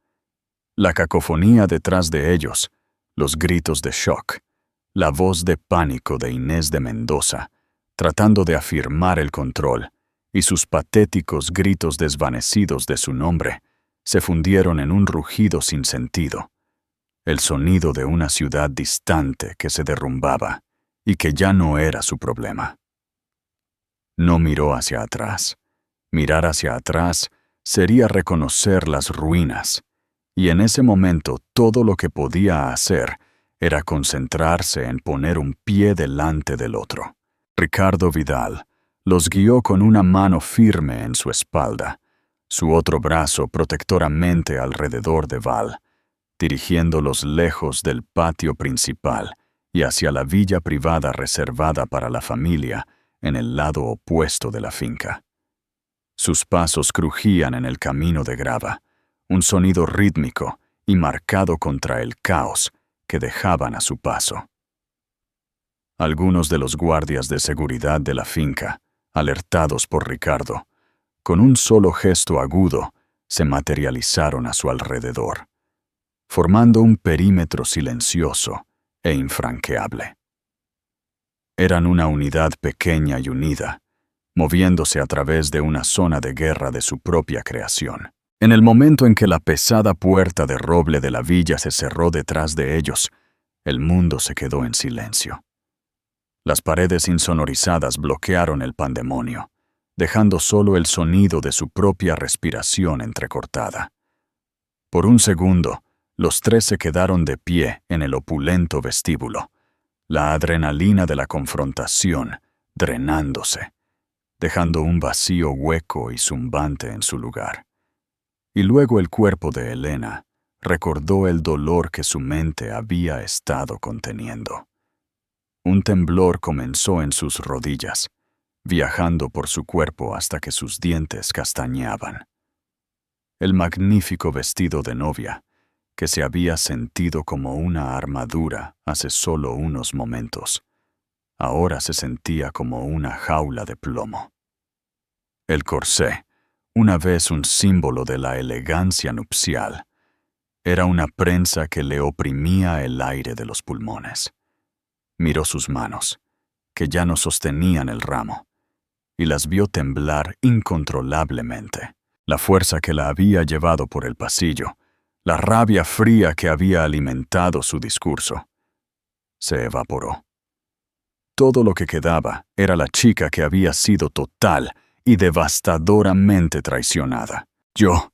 La cacofonía detrás de ellos, los gritos de shock, la voz de pánico de Inés de Mendoza, tratando de afirmar el control, y sus patéticos gritos desvanecidos de su nombre, se fundieron en un rugido sin sentido, el sonido de una ciudad distante que se derrumbaba y que ya no era su problema. No miró hacia atrás. Mirar hacia atrás sería reconocer las ruinas, y en ese momento todo lo que podía hacer era concentrarse en poner un pie delante del otro. Ricardo Vidal los guió con una mano firme en su espalda, su otro brazo protectoramente alrededor de Val, dirigiéndolos lejos del patio principal y hacia la villa privada reservada para la familia en el lado opuesto de la finca. Sus pasos crujían en el camino de grava, un sonido rítmico y marcado contra el caos que dejaban a su paso. Algunos de los guardias de seguridad de la finca, alertados por Ricardo, con un solo gesto agudo, se materializaron a su alrededor, formando un perímetro silencioso e infranqueable. Eran una unidad pequeña y unida, moviéndose a través de una zona de guerra de su propia creación. En el momento en que la pesada puerta de roble de la villa se cerró detrás de ellos, el mundo se quedó en silencio. Las paredes insonorizadas bloquearon el pandemonio, dejando solo el sonido de su propia respiración entrecortada. Por un segundo, los tres se quedaron de pie en el opulento vestíbulo, la adrenalina de la confrontación drenándose, dejando un vacío hueco y zumbante en su lugar. Y luego el cuerpo de Elena recordó el dolor que su mente había estado conteniendo. Un temblor comenzó en sus rodillas, viajando por su cuerpo hasta que sus dientes castañeaban. El magnífico vestido de novia, que se había sentido como una armadura hace solo unos momentos, ahora se sentía como una jaula de plomo. El corsé, una vez un símbolo de la elegancia nupcial, era una prensa que le oprimía el aire de los pulmones. Miró sus manos, que ya no sostenían el ramo, y las vio temblar incontrolablemente. La fuerza que la había llevado por el pasillo, la rabia fría que había alimentado su discurso, se evaporó. Todo lo que quedaba era la chica que había sido total y devastadoramente traicionada. «Yo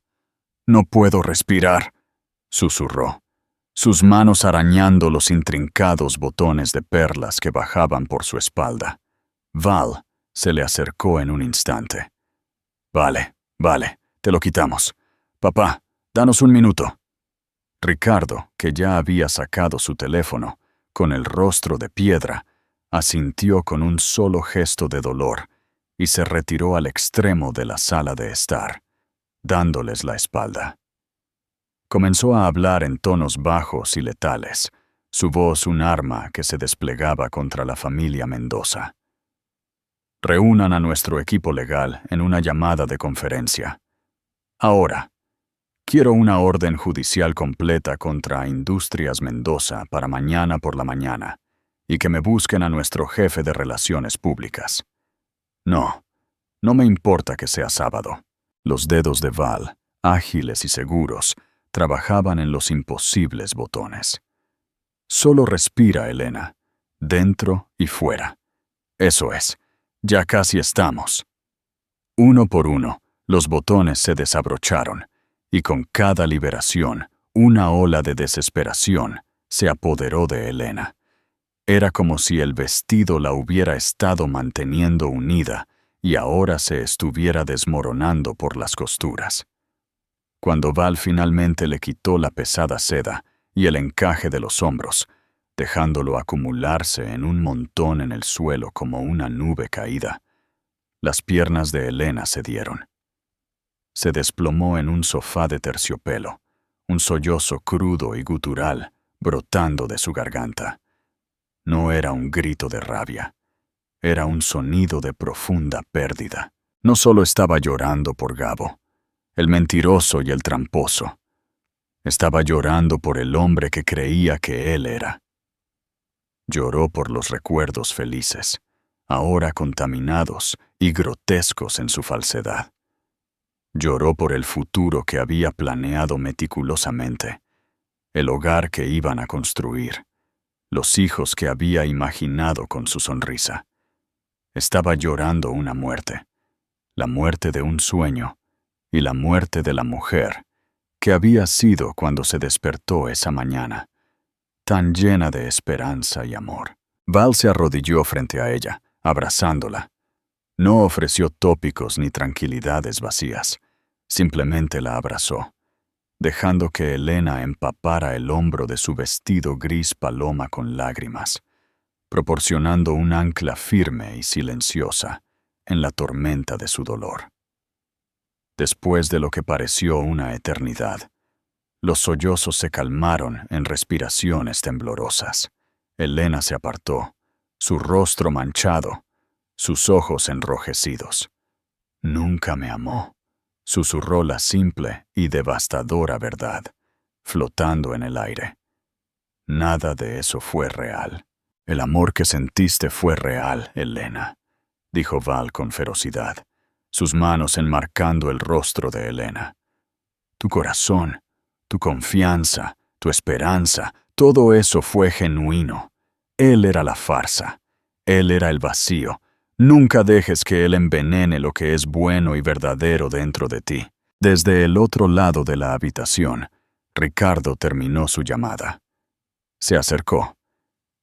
no puedo respirar», susurró, sus manos arañando los intrincados botones de perlas que bajaban por su espalda. Val se le acercó en un instante. «Vale, te lo quitamos. Papá, danos un minuto». Ricardo, que ya había sacado su teléfono, con el rostro de piedra, asintió con un solo gesto de dolor y se retiró al extremo de la sala de estar, dándoles la espalda. Comenzó a hablar en tonos bajos y letales, su voz un arma que se desplegaba contra la familia Mendoza. «Reúnan a nuestro equipo legal en una llamada de conferencia. Ahora, quiero una orden judicial completa contra Industrias Mendoza para mañana por la mañana, y que me busquen a nuestro jefe de relaciones públicas. No me importa que sea sábado». Los dedos de Val, ágiles y seguros, trabajaban en los imposibles botones. «Solo respira, Elena, dentro y fuera. Eso es, ya casi estamos». Uno por uno, los botones se desabrocharon, y con cada liberación, una ola de desesperación se apoderó de Elena. Era como si el vestido la hubiera estado manteniendo unida y ahora se estuviera desmoronando por las costuras. Cuando Val finalmente le quitó la pesada seda y el encaje de los hombros, dejándolo acumularse en un montón en el suelo como una nube caída, las piernas de Elena cedieron. Se desplomó en un sofá de terciopelo, un sollozo crudo y gutural brotando de su garganta. No era un grito de rabia, era un sonido de profunda pérdida. No solo estaba llorando por Gabo, el mentiroso y el tramposo. Estaba llorando por el hombre que creía que él era. Lloró por los recuerdos felices, ahora contaminados y grotescos en su falsedad. Lloró por el futuro que había planeado meticulosamente, el hogar que iban a construir, los hijos que había imaginado con su sonrisa. Estaba llorando una muerte, la muerte de un sueño y la muerte de la mujer que había sido cuando se despertó esa mañana, tan llena de esperanza y amor. Val se arrodilló frente a ella, abrazándola. No ofreció tópicos ni tranquilidades vacías, simplemente la abrazó, dejando que Elena empapara el hombro de su vestido gris paloma con lágrimas, proporcionando un ancla firme y silenciosa en la tormenta de su dolor. Después de lo que pareció una eternidad, los sollozos se calmaron en respiraciones temblorosas. Elena se apartó, su rostro manchado, sus ojos enrojecidos. «Nunca me amó», susurró la simple y devastadora verdad, flotando en el aire. «Nada de eso fue real. El amor que sentiste fue real, Elena», dijo Val con ferocidad, sus manos enmarcando el rostro de Elena. «Tu corazón, tu confianza, tu esperanza, todo eso fue genuino. Él era la farsa. Él era el vacío. Nunca dejes que él envenene lo que es bueno y verdadero dentro de ti». Desde el otro lado de la habitación, Ricardo terminó su llamada. Se acercó,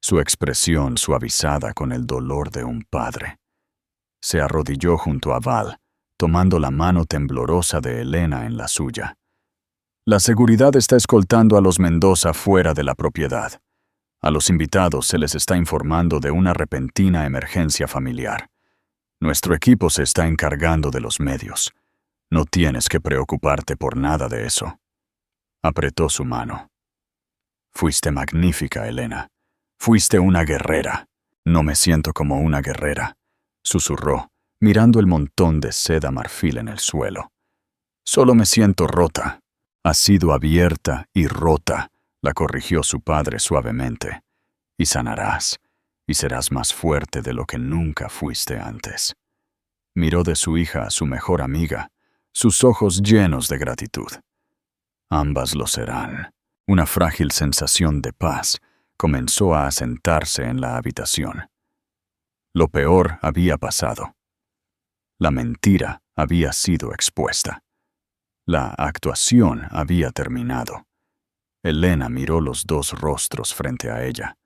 su expresión suavizada con el dolor de un padre. Se arrodilló junto a Val, tomando la mano temblorosa de Elena en la suya. La seguridad está escoltando a los Mendoza fuera de la propiedad. A los invitados se les está informando de una repentina emergencia familiar. Nuestro equipo se está encargando de los medios. No tienes que preocuparte por nada de eso. Apretó su mano. Fuiste magnífica, Elena. Fuiste una guerrera. No me siento como una guerrera, susurró, mirando el montón de seda marfil en el suelo. Solo me siento rota. Has sido abierta y rota, la corrigió su padre suavemente. Y sanarás, y serás más fuerte de lo que nunca fuiste antes. Miró de su hija a su mejor amiga, sus ojos llenos de gratitud. Ambas lo serán. Una frágil sensación de paz comenzó a asentarse en la habitación. Lo peor había pasado. La mentira había sido expuesta. La actuación había terminado. Elena miró los dos rostros frente a ella,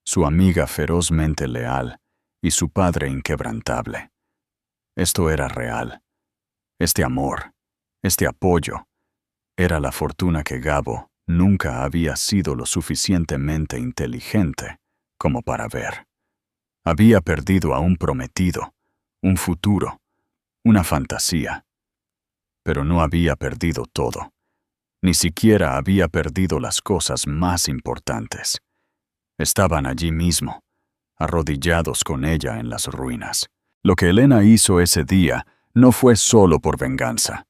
su amiga ferozmente leal y su padre inquebrantable. Esto era real. Este amor, este apoyo, era la fortuna que Gabo nunca había sido lo suficientemente inteligente como para ver. Había perdido a un prometido, un futuro, una fantasía. Pero no había perdido todo. Ni siquiera había perdido las cosas más importantes. Estaban allí mismo, arrodillados con ella en las ruinas. Lo que Elena hizo ese día no fue solo por venganza.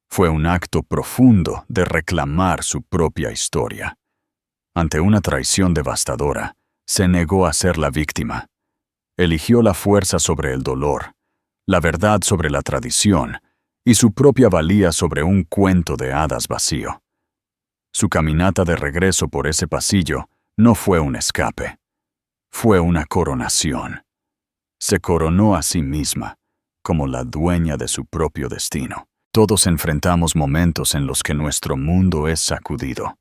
Fue un acto profundo de reclamar su propia historia. Ante una traición devastadora, se negó a ser la víctima. Eligió la fuerza sobre el dolor, la verdad sobre la tradición y su propia valía sobre un cuento de hadas vacío. Su caminata de regreso por ese pasillo no fue un escape. Fue una coronación. Se coronó a sí misma, como la dueña de su propio destino. Todos enfrentamos momentos en los que nuestro mundo es sacudido,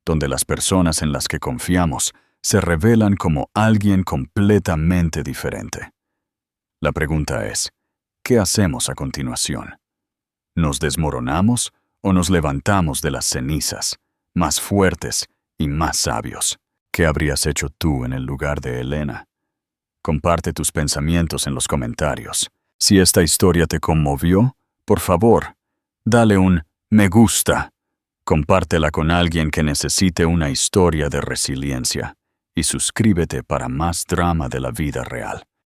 donde las personas en las que confiamos se revelan como alguien completamente diferente. La pregunta es, ¿qué hacemos a continuación? ¿Nos desmoronamos o nos levantamos de las cenizas, más fuertes y más sabios? ¿Qué habrías hecho tú en el lugar de Elena? Comparte tus pensamientos en los comentarios. Si esta historia te conmovió, por favor, dale un me gusta. Compártela con alguien que necesite una historia de resiliencia y suscríbete para más drama de la vida real.